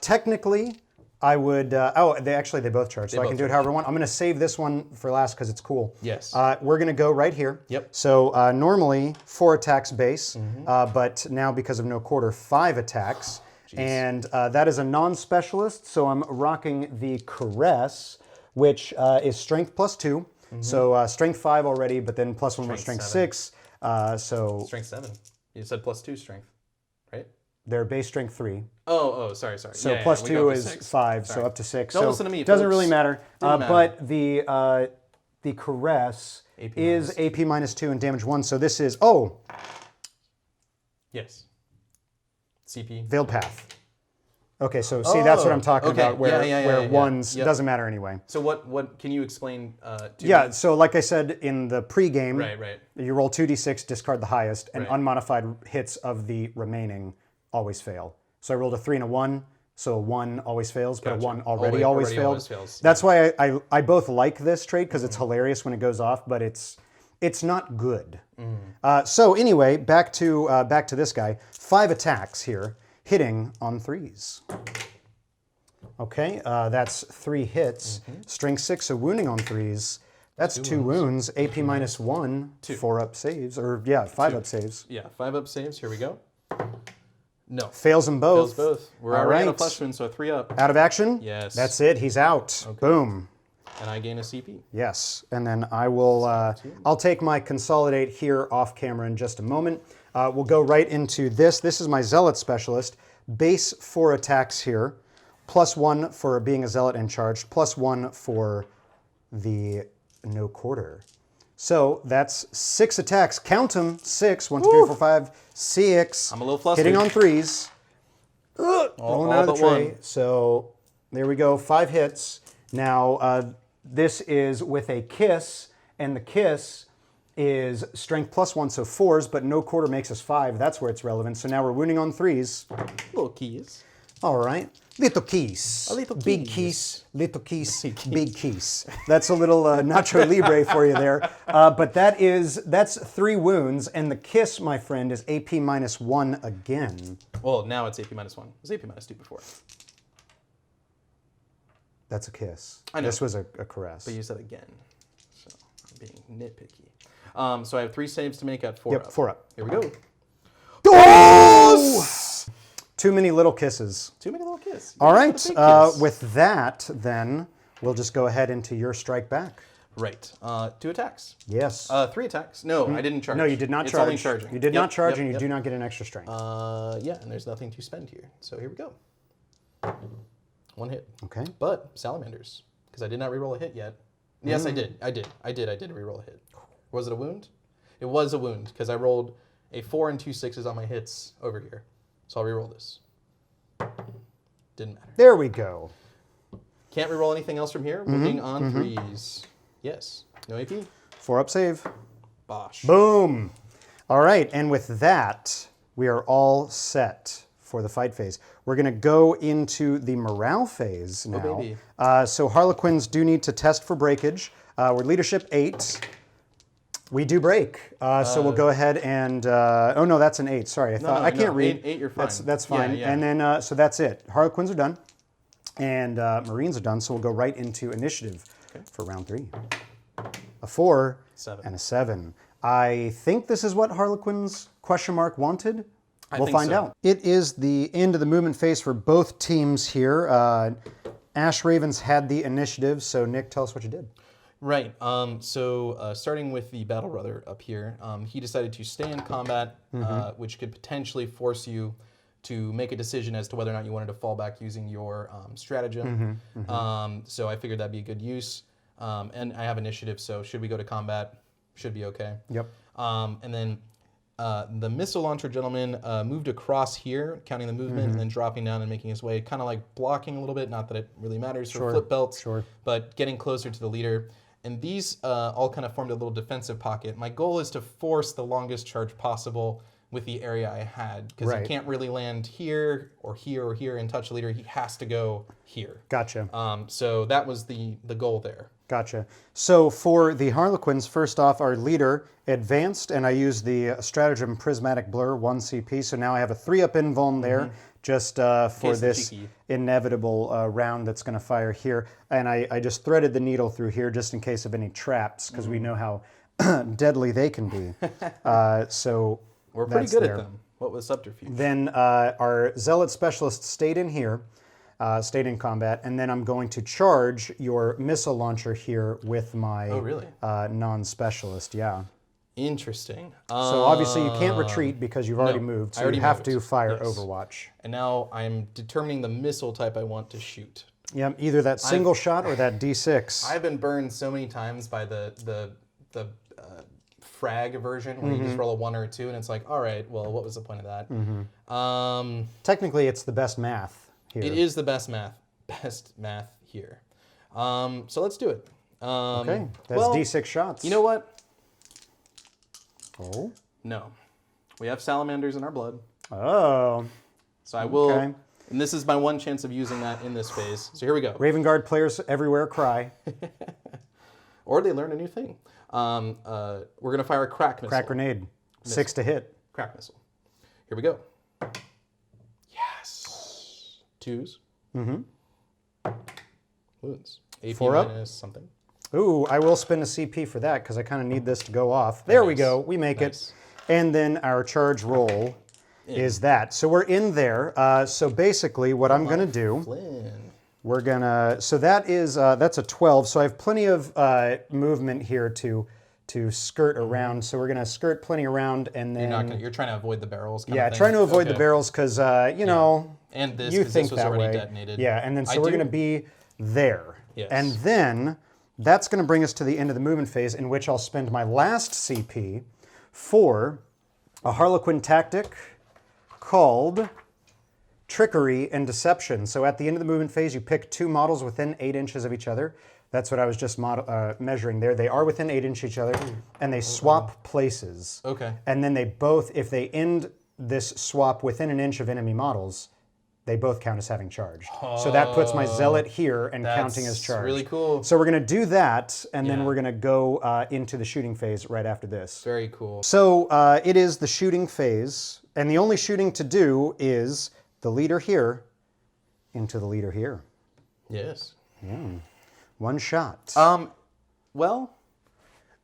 B: Technically, I would... they both charge, so I can
A: both
B: do it however I want. I'm going to save this one for last because it's cool.
A: Yes.
B: We're going to go right here.
A: Yep.
B: So normally 4 attacks base, but now because of no quarter, 5 attacks. And that is a non-specialist, so I'm rocking the Caress, which is strength +2. So strength 5 already, but then +1 more strength 6. So
A: Strength 7. You said +2 strength, right?
B: they're base strength 3.
A: Oh, sorry.
B: So
A: Yeah, we
B: +2
A: go up to
B: is
A: 6.
B: 5,
A: Sorry.
B: so up to 6.
A: Don't
B: so
A: listen to me,
B: doesn't
A: folks.
B: really matter.
A: Doesn't matter.
B: But the Caress
A: AP
B: is AP -2 and damage 1. So this is,
A: Yes. CP.
B: Veiled Path. Okay, so see, that's what I'm talking
A: okay.
B: about, where ones
A: Yep.
B: doesn't matter anyway.
A: So what can you explain to
B: Yeah,
A: me?
B: so like I said in the pregame,
A: Right.
B: you roll 2d6, discard the highest, and
A: Right.
B: unmodified hits of the remaining always fail. So I rolled a 3 and a 1, so a 1 always fails, but
A: Gotcha.
B: a 1 already always failed.
A: always fails.
B: That's why I both like this trait, because it's hilarious when it goes off, but it's not good. So anyway, back to this guy. 5 attacks here, hitting on 3s. Okay, that's 3 hits. Strength 6, so wounding on 3s. That's 2 wounds. AP minus 1, 4 up saves, or 5 up saves.
A: Yeah, 5 up saves. Here we go. No.
B: Fails them both.
A: Fails both. We're
B: All
A: already
B: right.
A: on a flesh wound, so a 3 up.
B: Out of action?
A: Yes.
B: That's it, he's out. Boom.
A: And I gain a CP.
B: Yes, and then I will, I'll take my consolidate here off camera in just a moment. We'll go right into this. This is my Zealot Specialist. Base 4 attacks here. +1 for being a Zealot and charged. +1 for the no quarter. So that's 6 attacks. Count them. 6. 1, 2, 3, 4, 5, 6.
A: I'm a little flustered.
B: Hitting on 3s. Rolling out of the
A: but
B: tray.
A: one.
B: So there we go. 5 hits. Now this is with a kiss, and the kiss is strength +1, so 4s, but no quarter makes us 5. That's where it's relevant. So now we're wounding on 3s.
A: Little keys.
B: All right. Little keys.
A: A little
B: Big
A: keys.
B: keys. Little keys. Big keys. That's a little Nacho Libre for you there. But that's 3 wounds, and the kiss, my friend, is AP minus 1 again.
A: Well, now it's AP minus 1. It was AP minus 2 before.
B: That's a kiss.
A: I know.
B: This was a caress.
A: But you said again. So I'm being nitpicky. So I have 3 saves to make at 4 up.
B: Yep, 4 up.
A: Here we go.
B: Oh! Too many little kisses.
A: Too many little kisses.
B: All right.
A: Big kiss.
B: With that, then, we'll just go ahead into your strike back.
A: Right. 2 attacks.
B: Yes.
A: 3 attacks. No, I didn't charge.
B: No, you did not
A: it's
B: charge.
A: Only charging.
B: You did not charge, and you
A: yep.
B: do not get an extra strength.
A: Yeah, and there's nothing to spend here. So here we go. 1 hit.
B: Okay.
A: But Salamanders, because I did not reroll a hit yet. Yes, I did. I did reroll a hit. Was it a wound? It was a wound, because I rolled a 4 and 2 6s on my hits over here. So I'll reroll this. Didn't matter.
B: There we go.
A: Can't reroll anything else from here. Wounding on 3s. Yes. No AP.
B: 4 up save.
A: Bosh.
B: Boom. All right, and with that, we are all set for the fight phase. We're going to go into the morale phase now.
A: Oh, baby.
B: So Harlequins do need to test for breakage. We're leadership 8. We do break. So we'll go ahead and... oh, no, that's an 8. Sorry, I can't read.
A: 8, you're fine.
B: That's fine.
A: Yeah.
B: And then, so that's it. Harlequins are done. And Marines are done, so we'll go right into initiative for round 3. A 4
A: 7.
B: and a 7. I think this is what Harlequins wanted. We'll
A: think
B: find
A: so.
B: out. It is the end of the movement phase for both teams here. Ash Ravens had the initiative, so Nick, tell us what you did.
A: Right. So starting with the battle brother up here, he decided to stay in combat, which could potentially force you to make a decision as to whether or not you wanted to fall back using your stratagem. So I figured that'd be a good use. And I have initiative, so should we go to combat, should be okay.
B: Yep.
A: And then the missile launcher gentleman moved across here, counting the movement, and then dropping down and making his way, kind of like blocking a little bit. Not that it really matters for flip belts, but getting closer to the leader. And these all kind of formed a little defensive pocket. My goal is to force the longest charge possible with the area I had, because he can't really land here or here or here and touch the leader. He has to go here.
B: Gotcha.
A: So that was the goal there.
B: Gotcha. So for the Harlequins, first off, our leader advanced, and I used the stratagem Prismatic Blur, 1 CP. So now I have a 3-up invuln there, just for this inevitable round that's going to fire here. And I just threaded the needle through here just in case of any traps, because we know how deadly they can be. So
A: we're pretty good at them. What was subterfuge?
B: Then our Zealot Specialist stayed in here. Stayed in combat, and then I'm going to charge your missile launcher here with my non-specialist,
A: Interesting.
B: So obviously you can't retreat because you've already moved, so you have to fire Overwatch.
A: And now I'm determining the missile type I want to shoot.
B: Yeah, either that single shot or that D6.
A: I've been burned so many times by the frag version where you just roll a 1 or a 2, and it's like, all right, well, what was the point of that?
B: Technically, it's the best math. here.
A: It is the best math here. So let's do it.
B: Okay, that's
A: well,
B: D6 shots.
A: You know what?
B: Oh.
A: No. We have salamanders in our blood.
B: Oh.
A: So I will,
B: Okay.
A: and this is my one chance of using that in this phase. So here we go.
B: Raven Guard players everywhere cry.
A: Or they learn a new thing. We're going to fire a crack missile.
B: Crack grenade. 6 to hit.
A: Crack missile. Here we go. Yes. 2s.
B: Mm-hmm.
A: Wounds. AP
B: 4 up.
A: minus something.
B: Ooh, I will spend a CP for that because I kind of need this to go off. There we
A: Nice.
B: go. We make
A: Nice.
B: it. And then our charge roll is that. So we're in there. So basically what I'm going to do,
A: Flynn.
B: we're going to, so that is, that's a 12. So I have plenty of movement here to skirt around. So we're going to skirt plenty around and then...
A: You're trying to avoid the barrels. Kind
B: Yeah,
A: of thing.
B: trying to avoid
A: Okay.
B: the barrels because, you know,
A: And this,
B: you
A: 'cause
B: think
A: this was
B: that
A: already
B: way.
A: detonated.
B: Yeah, and then so
A: I
B: we're
A: do.
B: going to be there.
A: Yes.
B: And then that's going to bring us to the end of the movement phase in which I'll spend my last CP for a Harlequin tactic called Trickery and Deception. So at the end of the movement phase, you pick 2 models within 8 inches of each other. That's what I was just measuring there. They are within 8 inches of each other, and they swap places.
A: Okay.
B: And then they both, if they end this swap within an inch of enemy models, they both count as having charged. So that puts my zealot here and counting as
A: That's
B: charged.
A: really cool.
B: So we're going to do that, and then
A: Yeah.
B: we're going to go into the shooting phase right after this.
A: Very cool.
B: So it is the shooting phase, and the only shooting to do is the leader here into the leader here.
A: Yes.
B: 1 shot.
A: Well,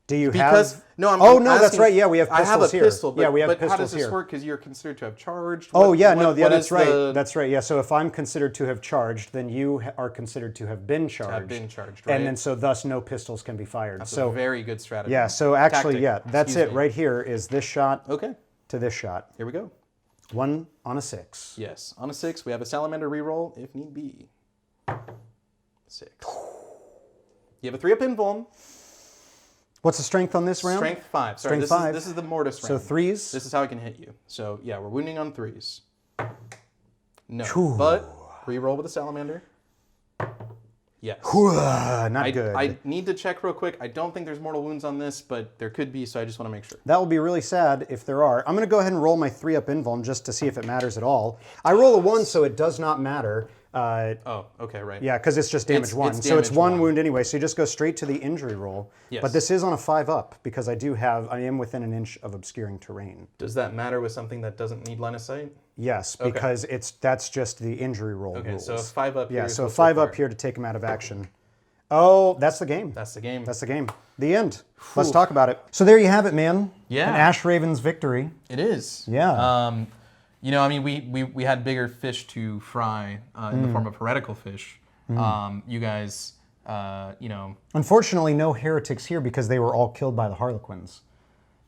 B: do you
A: because
B: have...
A: no, I'm.
B: Oh,
A: I'm
B: no, that's
A: asking-
B: right. Yeah, we have
A: I
B: pistols
A: have a
B: here.
A: pistol. But,
B: yeah, we have
A: but
B: pistols
A: how does this
B: here.
A: work? Because you're considered to have charged.
B: Oh,
A: What-
B: yeah,
A: what
B: that's
A: is
B: right.
A: the-
B: That's right. Yeah, so if I'm considered to have charged, then you are considered to have been charged.
A: Have been charged, right?
B: And then so thus no pistols can be fired.
A: That's
B: so
A: a very good strategy.
B: yeah, so actually,
A: Tactic.
B: yeah, that's
A: Excuse
B: it
A: me.
B: right here is this shot
A: Okay.
B: to this shot.
A: Here we go.
B: 1 on a 6.
A: Yes. On a 6, we have a salamander reroll if need be. 6. You have a 3-up invuln.
B: What's the strength on this round?
A: Strength 5. Sorry,
B: Strength 5.
A: This is the mortis
B: So
A: round.
B: 3s.
A: This is how I can hit you. So yeah, we're wounding on 3s. No,
B: Phew.
A: but reroll with a salamander. Yes.
B: Not good.
A: I need to check real quick. I don't think there's mortal wounds on this, but there could be, so I just want to make sure.
B: That will be really sad if there are. I'm going to go ahead and roll my 3-up invuln just to see if it matters at all. I roll a 1, so it does not matter.
A: Oh, okay, right.
B: Yeah, because it's just damage 1.
A: it's
B: So it's
A: damage
B: 1
A: 1.
B: wound anyway, so you just go straight to the injury roll.
A: Yes.
B: But this is on a 5-up because I am within an inch of obscuring terrain.
A: Does that matter with something that doesn't need line of sight?
B: Yes, because that's just the injury roll
A: Okay,
B: rules.
A: so a 5-up here.
B: Yeah,
A: is
B: so a
A: what's
B: 5-up
A: required.
B: here to take him out of action. Oh, that's the game.
A: That's the game.
B: That's the game. The end. Let's talk about it. So there you have it, man.
A: Yeah.
B: An Ash Raven's victory.
A: It is.
B: Yeah.
A: You know, I mean, we had bigger fish to fry in the form of heretical fish. You guys, you know.
B: Unfortunately, no heretics here because they were all killed by the Harlequins.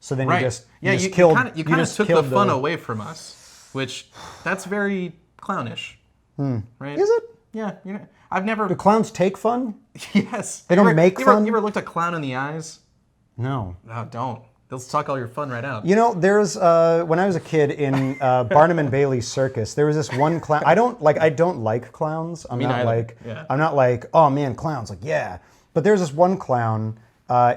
B: So then
A: Right.
B: you just
A: yeah,
B: you
A: you
B: just killed.
A: kind of
B: just
A: took the
B: killed
A: fun away from us, which that's very clownish. Right?
B: Is it?
A: Yeah. You know, I've never.
B: Do clowns take fun?
A: Yes.
B: They don't
A: You ever-
B: make
A: you ever-
B: fun?
A: You ever looked a clown in the eyes?
B: No.
A: No, don't. They'll suck all your fun right out.
B: You know, there's when I was a kid in Barnum and Bailey's circus, there was this one clown. I don't like clowns. I'm not
A: neither.
B: like
A: Yeah.
B: I'm not like, oh man, clowns. Like, yeah. But there's this one clown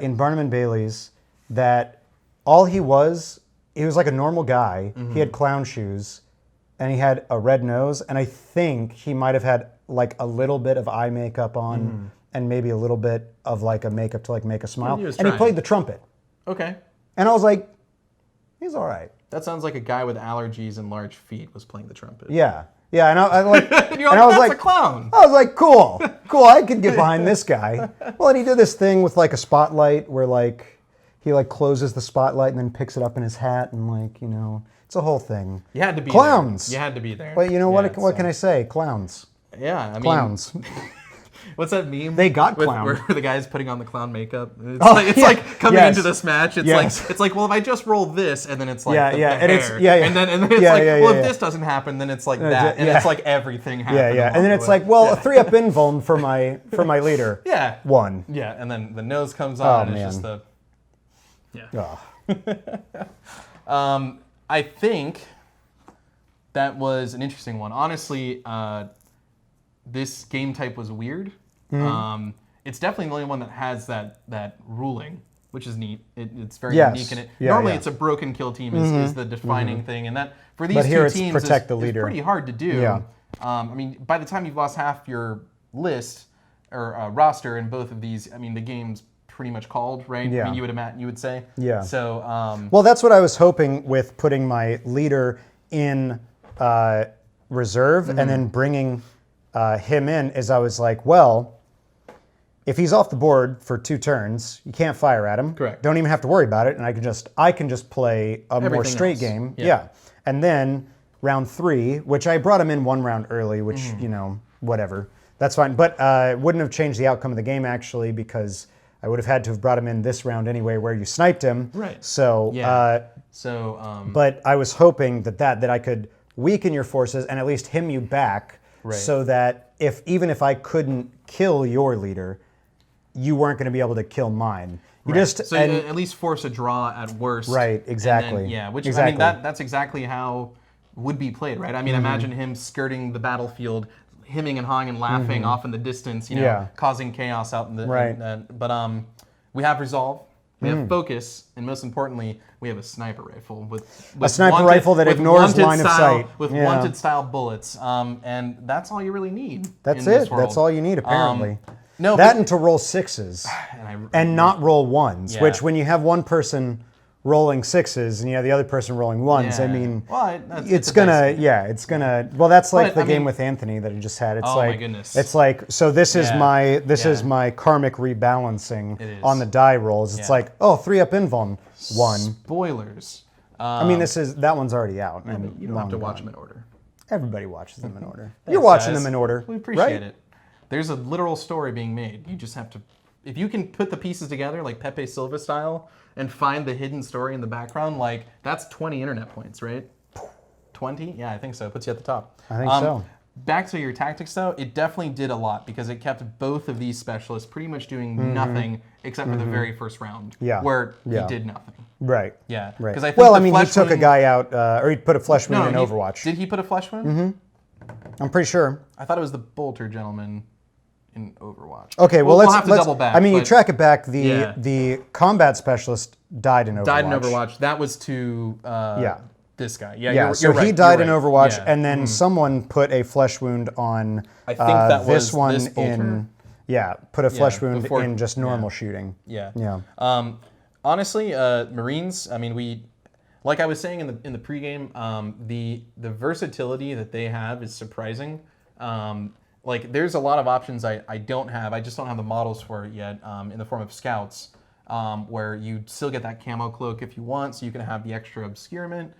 B: in Barnum and Bailey's that all he was like a normal guy. He had clown shoes and he had a red nose, and I think he might have had like a little bit of eye makeup on and maybe a little bit of like a makeup to like make a smile.
A: he was
B: And he
A: trying.
B: played the trumpet.
A: Okay.
B: And I was like, he's all right.
A: That sounds like a guy with allergies and large feet was playing the trumpet.
B: Yeah, and I like,
A: You're
B: and I was
A: that's
B: like,
A: a clown.
B: I was like, cool, I could get behind this guy. Well, and he did this thing with like a spotlight where like he like closes the spotlight and then picks it up in his hat and like, you know, it's a whole thing.
A: You had to be
B: Clowns.
A: There. You had to be there.
B: But you know what?
A: Yeah,
B: What
A: so-
B: can I say? Clowns.
A: Yeah, I mean,
B: Clowns.
A: What's that meme?
B: They got
A: with,
B: clown.
A: where the guy's putting on the clown makeup. It's
B: Oh,
A: like, it's
B: yeah.
A: like coming
B: Yes.
A: into this match. It's
B: Yes.
A: like well, if I just roll this, and then it's like
B: Yeah,
A: the,
B: yeah,
A: the
B: and it's-
A: hair.
B: yeah, yeah.
A: and then it's
B: Yeah,
A: like
B: yeah,
A: well,
B: yeah,
A: if
B: yeah.
A: this doesn't happen, then it's like that, and
B: yeah.
A: it's like everything
B: Yeah,
A: happened.
B: yeah.
A: along
B: And then
A: the
B: it's
A: way.
B: like, well, a 3-up invuln for my leader.
A: yeah,
B: 1.
A: yeah, and then the nose comes on. and
B: man.
A: it's just the
B: Oh.
A: I think that was an interesting one. Honestly, this game type was weird.
B: Mm-hmm.
A: It's definitely the only one that has that ruling, which is neat. It's very unique in it. Normally, it's a broken kill team is the defining thing, and that for these two teams
B: protect the leader.
A: is pretty hard to do.
B: Yeah.
A: I mean, by the time you've lost half your list or roster in both of these, I mean, the game's pretty much called, right?
B: Yeah.
A: I mean, you would say.
B: Yeah.
A: So.
B: Well, that's what I was hoping with putting my leader in reserve and then bringing him in. Is I was like, well, if he's off the board for 2 turns, you can't fire at him.
A: Correct.
B: Don't even have to worry about it, and I can just play a more
A: Everything
B: straight
A: else.
B: game.
A: Yeah.
B: And then round 3, which I brought him in 1 round early, which whatever, that's fine. But wouldn't have changed the outcome of the game actually, because I would have had to have brought him in this round anyway, where you sniped him.
A: Right.
B: So.
A: Yeah.
B: But I was hoping that I could weaken your forces and at least hem you back, so that even if I couldn't kill your leader, you weren't going to be able to kill mine. You
A: you at least force a draw at worst.
B: Right, exactly.
A: And then, which
B: exactly.
A: I mean that's exactly how would be played, right? I mean, imagine him skirting the battlefield, hemming and hawing and laughing off in the distance, causing chaos out in the but we have resolve. We have focus, and most importantly, we have a sniper rifle with
B: a sniper rifle that ignores line of sight
A: with wanted style bullets, and that's all you really need.
B: That's
A: in
B: it.
A: This world.
B: That's all you need, apparently.
A: No,
B: and to roll 6s and not roll 1s.
A: Yeah.
B: Which, when you have one person rolling 6s and you have the other person rolling 1s, I mean, it's gonna. Well, that's like the game with Anthony that I just had. It's
A: my goodness.
B: It's like, so this is my karmic rebalancing on the die rolls. It's like, 3-up invuln 1.
A: Spoilers.
B: I mean, that one's already out. And
A: You don't have to watch them in order.
B: Everybody watches them in order. You're watching them in order.
A: We appreciate
B: right?
A: it. There's a literal story being made. You just have to, if you can put the pieces together like Pepe Silva style and find the hidden story in the background, like that's 20 internet points, right? 20? Yeah, I think so. It puts you at the top.
B: I think so.
A: Back to your tactics though, it definitely did a lot because it kept both of these specialists pretty much doing nothing except for the very first round, where he did nothing.
B: Right.
A: Yeah.
B: Right.
A: I think
B: he took a guy out, or he put a flesh wound in Overwatch.
A: Did he put a flesh wound?
B: I'm pretty sure.
A: I thought it was the bolter gentleman in Overwatch.
B: Okay, well,
A: we'll have to double back.
B: I mean, you track it back. The combat specialist died in Overwatch.
A: That was to this guy. Yeah,
B: yeah.
A: You're right.
B: He died in Overwatch, and then someone put a flesh wound on.
A: I think that
B: this
A: was
B: one
A: this bolter.
B: in. Yeah, put a flesh wound
A: before-
B: in just normal shooting.
A: Yeah.
B: Yeah.
A: Honestly, Marines. I mean, like I was saying in the pregame, the versatility that they have is surprising. Like there's a lot of options I don't have. I just don't have the models for it yet in the form of scouts, where you still get that camo cloak if you want, so you can have the extra obscurement.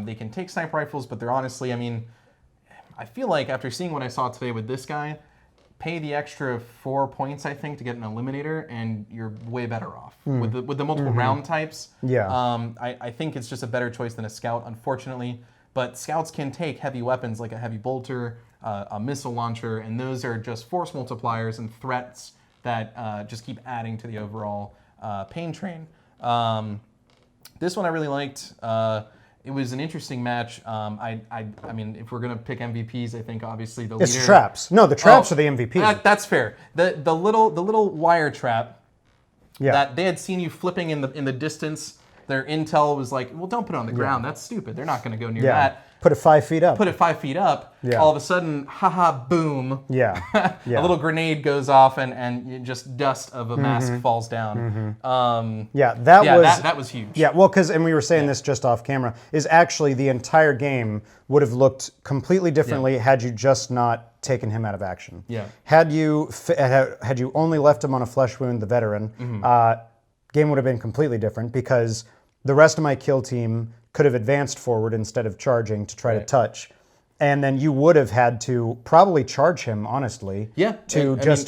A: They can take sniper rifles, but they're honestly, I mean, I feel like after seeing what I saw today with this guy, pay the extra 4 points, I think, to get an Eliminator, and you're way better off. With the multiple round types, I think it's just a better choice than a scout, unfortunately. But scouts can take heavy weapons like a heavy bolter, a missile launcher, and those are just force multipliers and threats that just keep adding to the overall pain train. This one I really liked. It was an interesting match. I mean, if we're gonna pick MVPs, I think obviously the leader.
B: It's traps. No, the traps are the MVPs.
A: That's fair. The little wire trap.
B: Yeah.
A: That they had seen you flipping in the distance. Their intel was like, well, don't put it on the ground. That's stupid. They're not going to go near that.
B: Put it 5 feet up.
A: Put it 5 feet up.
B: Yeah.
A: All of a sudden, haha, boom.
B: Yeah.
A: A little grenade goes off and just dust of a mask falls down. That was huge.
B: Yeah, well, because, and we were saying this just off camera, is actually the entire game would have looked completely differently had you just not taken him out of action.
A: Yeah.
B: Had you only left him on a flesh wound, the veteran, game would have been completely different because the rest of my kill team could have advanced forward instead of charging to try to touch. And then you would have had to probably charge him, honestly.
A: Yeah.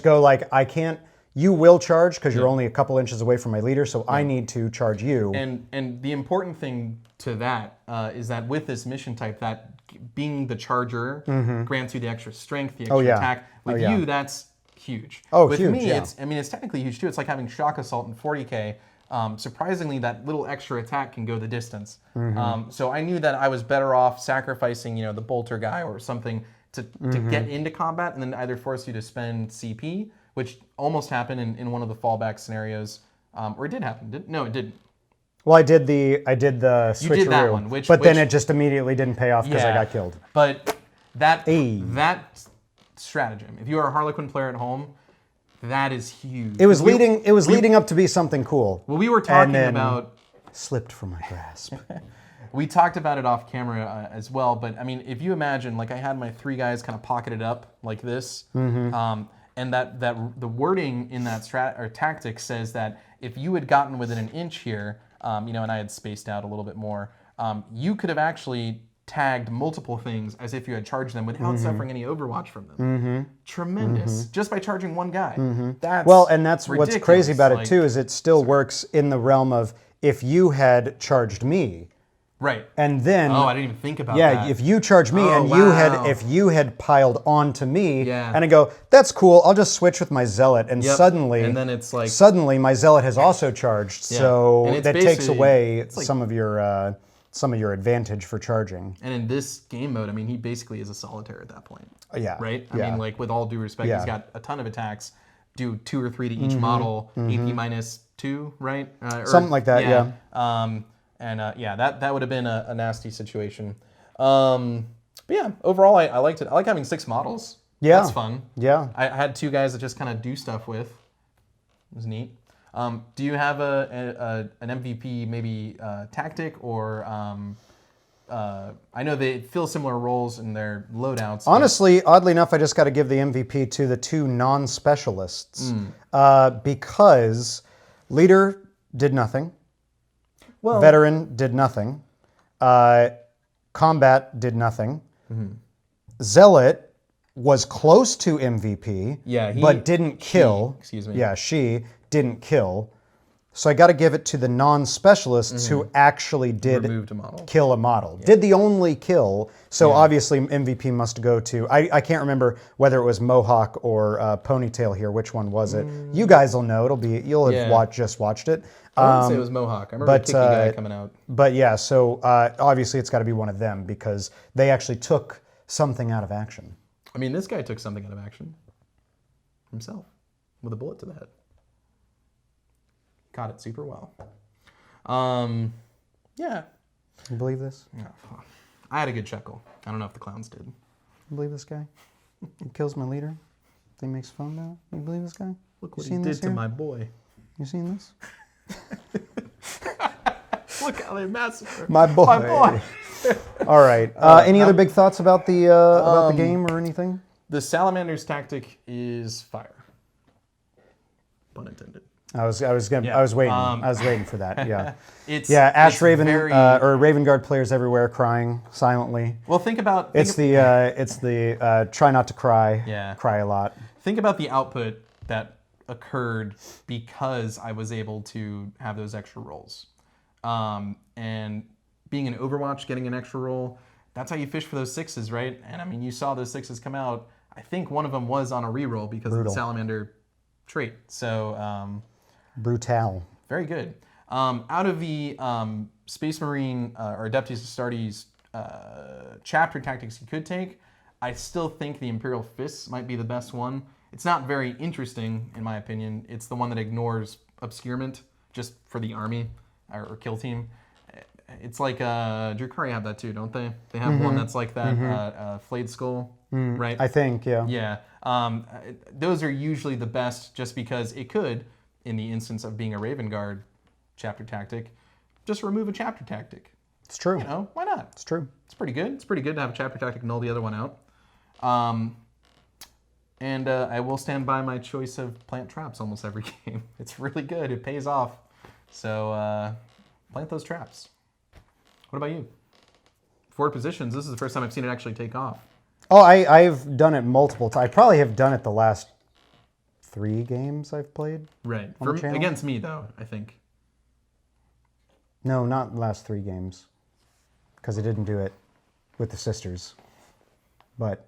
B: Go like, I can't, you will charge because you're only a couple inches away from my leader, so I need to charge you.
A: And the important thing to that is that with this mission type, that being the charger grants you the extra strength, the extra attack. With you, that's huge. With
B: huge,
A: me, it's technically huge too. It's like having shock assault in 40k. Surprisingly, that little extra attack can go the distance. So I knew that I was better off sacrificing, the bolter guy or something to get into combat and then either force you to spend CP, which almost happened in one of the fallback scenarios, or it did happen. No, it didn't.
B: Well, I did the switcheroo,
A: you did that one,
B: but then it just immediately didn't pay off because I got killed.
A: But that stratagem, if you are a Harlequin player at home, that is huge.
B: It was leading up to be something cool.
A: Well, we were talking about
B: slipped from my grasp.
A: We talked about it off camera as well, but I mean, if you imagine, like I had my 3 guys kind of pocketed up like this, and that the wording in that tactic says that if you had gotten within an inch here, and I had spaced out a little bit more, you could have actually tagged multiple things as if you had charged them without suffering any overwatch from them. Tremendous, just by charging one guy. That's
B: that's what's crazy about it too, is it still works in the realm of if you had charged me.
A: Right.
B: And then
A: I didn't even think about that.
B: Yeah, if you charge me and you had piled onto me,
A: Yeah.
B: and I go, that's cool, I'll just switch with my zealot, and suddenly
A: and then it's like
B: suddenly my zealot has also charged, so
A: And it's
B: that takes away
A: like,
B: some of your advantage for charging.
A: And in this game mode, I mean, he basically is a solitaire at that point.
B: Yeah.
A: Right? I mean, like with all due respect, he's got a ton of attacks, do 2 or 3 to each model, AP minus 2, right?
B: Something like that, yeah.
A: That would have been a nasty situation. But yeah, overall, I liked it. I like having 6 models.
B: Yeah.
A: That's fun.
B: Yeah.
A: I had 2 guys that just kind of do stuff with. It was neat. Do you have an MVP maybe tactic or I know they fill similar roles in their loadouts.
B: Honestly, oddly enough, I just got to give the MVP to the 2 non-specialists because leader did nothing.
A: Well,
B: Veteran did nothing. Combat did nothing. Zealot was close to MVP, but didn't kill.
A: Excuse me.
B: Yeah, she didn't kill. So I got to give it to the non-specialists who actually did
A: removed a model.
B: Kill a model. Yeah. Did the only kill. So obviously MVP must go to, I can't remember whether it was Mohawk or Ponytail here. Which one was it? You guys will know. You'll have just watched it.
A: I would say it was Mohawk. I remember the Kicky guy coming out.
B: But yeah, so obviously it's got to be one of them because they actually took something out of action.
A: I mean, this guy took something out of action himself with a bullet to the head. Caught it super well. Yeah.
B: You believe this?
A: I had a good chuckle. I don't know if the clowns did.
B: You believe this guy? He kills my leader. He makes fun of it. You believe this guy?
A: Look what he did to my boy.
B: You seen this?
A: Look how they massacre
B: my boy.
A: My boy.
B: All right. Any other big thoughts about the game or anything?
A: The Salamanders tactic is fire. Pun intended.
B: I was waiting. I was waiting for that. Yeah. Ash Raven or Raven Guard players everywhere crying silently.
A: Well, think about
B: it's the try not to cry.
A: Yeah.
B: Cry a lot.
A: Think about the output that occurred because I was able to have those extra rolls. And being in Overwatch, getting an extra roll, that's how you fish for those 6s, right? And I mean, you saw those 6s come out. I think one of them was on a reroll because of the Salamander trait. So
B: brutal.
A: Very good. Out of the Space Marine or Adeptus Astartes chapter tactics you could take, I still think the Imperial Fists might be the best one. It's not very interesting, in my opinion. It's the one that ignores obscurement just for the army or kill team. It's like Drukhari have that too, don't they? They have one that's like that flayed skull, right?
B: I think, yeah.
A: Yeah. Those are usually the best just because it could, in the instance of being a Raven Guard chapter tactic, just remove a chapter tactic.
B: It's true.
A: You know, why not?
B: It's true.
A: It's pretty good. It's pretty good to have a chapter tactic null the other one out. And I will stand by my choice of plant traps almost every game. It's really good. It pays off. So plant those traps. What about you? Forward positions. This is the first time I've seen it actually take off.
B: Oh, I've done it multiple times. I probably have done it the last 3 games I've played.
A: Right. Against me, though, I think.
B: No, not the last 3 games. Because I didn't do it with the sisters. But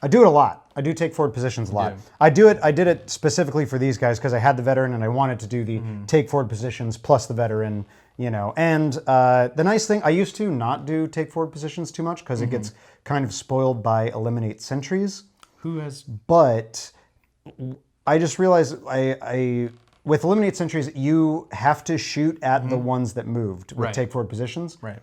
B: I do it a lot. I do take forward positions a lot. I did it specifically for these guys because I had the veteran and I wanted to do the take forward positions plus the veteran, you know. And the nice thing, I used to not do take forward positions too much because it gets kind of spoiled by eliminate sentries.
A: Who has?
B: But I just realized I with eliminate sentries, you have to shoot at the ones that moved with take forward positions.
A: Right.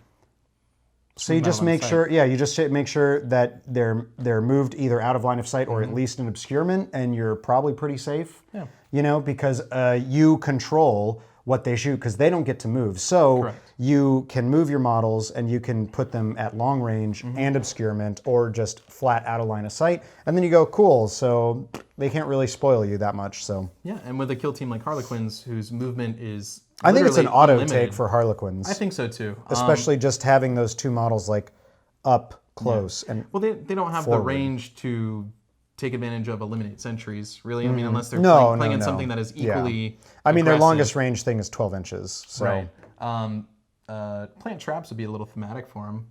B: So you just make sure, you just make sure that they're moved either out of line of sight or at least in obscurement, and you're probably pretty safe. Yeah. You know, because you control what they shoot because they don't get to move. So you can move your models and you can put them at long range and obscurement or just flat out of line of sight, and then you go cool. So they can't really spoil you that much. So
A: yeah, and with a kill team like Harlequins, whose movement is
B: I think it's an auto
A: unlimited.
B: take for Harlequins.
A: I think so too.
B: Especially just having those two models like up close and
A: well, they don't have
B: forward.
A: the range to take advantage of eliminate sentries, really. I mean, unless they're playing in something that is equally.
B: I mean, their
A: aggressive.
B: longest range thing is 12 inches. So.
A: Right. Plant traps would be a little thematic for them.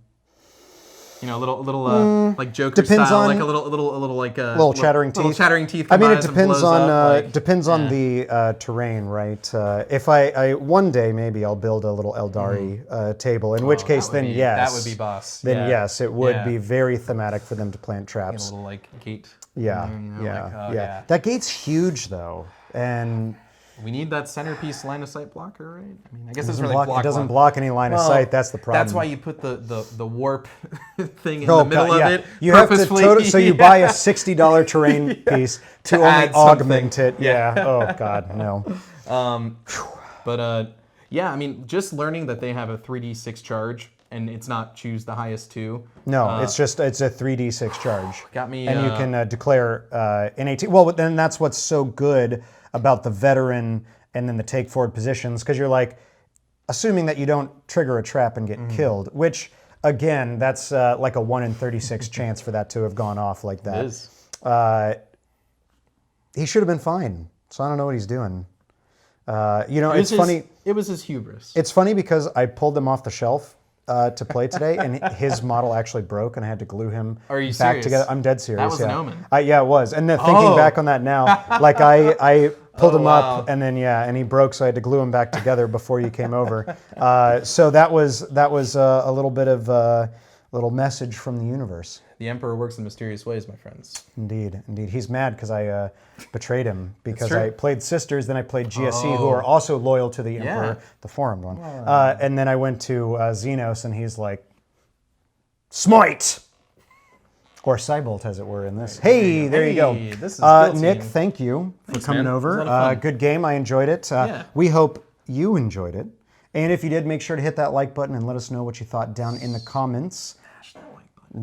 A: You know, a little like Joker
B: depends
A: style,
B: on,
A: like a little like
B: little chattering teeth.
A: Little chattering teeth.
B: I mean, it
A: depends on
B: depends on the terrain, right? If I one day maybe I'll build a little Eldari table. In which case, then yes,
A: that would be boss.
B: Then yes, it would be very thematic for them to plant traps.
A: A little like gate.
B: Yeah,
A: you know,
B: yeah. That gate's huge though, and.
A: We need that centerpiece line of sight blocker, right? I mean, I guess it doesn't really block.
B: It doesn't block any line of sight. That's the problem.
A: That's why you put the warp thing in the middle of it.
B: You have to so you buy a $60 terrain piece to only augment it. Yeah. Oh God, no.
A: Yeah. I mean, just learning that they have a 3d6 charge and it's not choose the highest two.
B: No, it's a 3d6 charge.
A: Got me.
B: And you can declare NAT. Well, but then that's what's so good about the veteran and then the take forward positions, because you're like, assuming that you don't trigger a trap and get killed, which again, that's like a 1 in 36 chance for that to have gone off like that.
A: It is.
B: He should have been fine, so I don't know what he's doing. You know, it's funny.
A: It was his hubris.
B: It's funny because I pulled them off the shelf to play today, and his model actually broke, and I had to glue him back together. I'm dead serious.
A: That was an omen.
B: Yeah, it was. And then thinking back on that now, like I pulled him up, and then and he broke, so I had to glue him back together before you came over. So that was a little bit of a little message from the universe.
A: The Emperor works in mysterious ways, my friends.
B: Indeed, indeed. He's mad because I betrayed him because I played Sisters, then I played GSE, who are also loyal to the Emperor, the Foreign one. And then I went to Xenos, and he's like, Smite! Or Cybolt, as it were, in this. Hey, there you go.
A: This is
B: Nick, thank you for coming over. Good game. I enjoyed it. We hope you enjoyed it. And if you did, make sure to hit that like button and let us know what you thought down in the comments.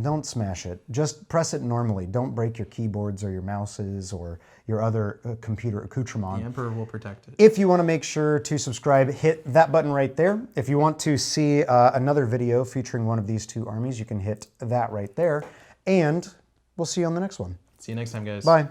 B: Don't smash it. Just press it normally. Don't break your keyboards or your mouses or your other computer accoutrement.
A: The Emperor will protect it.
B: If you want to make sure to subscribe, hit that button right there. If you want to see another video featuring one of these two armies, you can hit that right there. And we'll see you on the next one.
A: See you next time, guys.
B: Bye.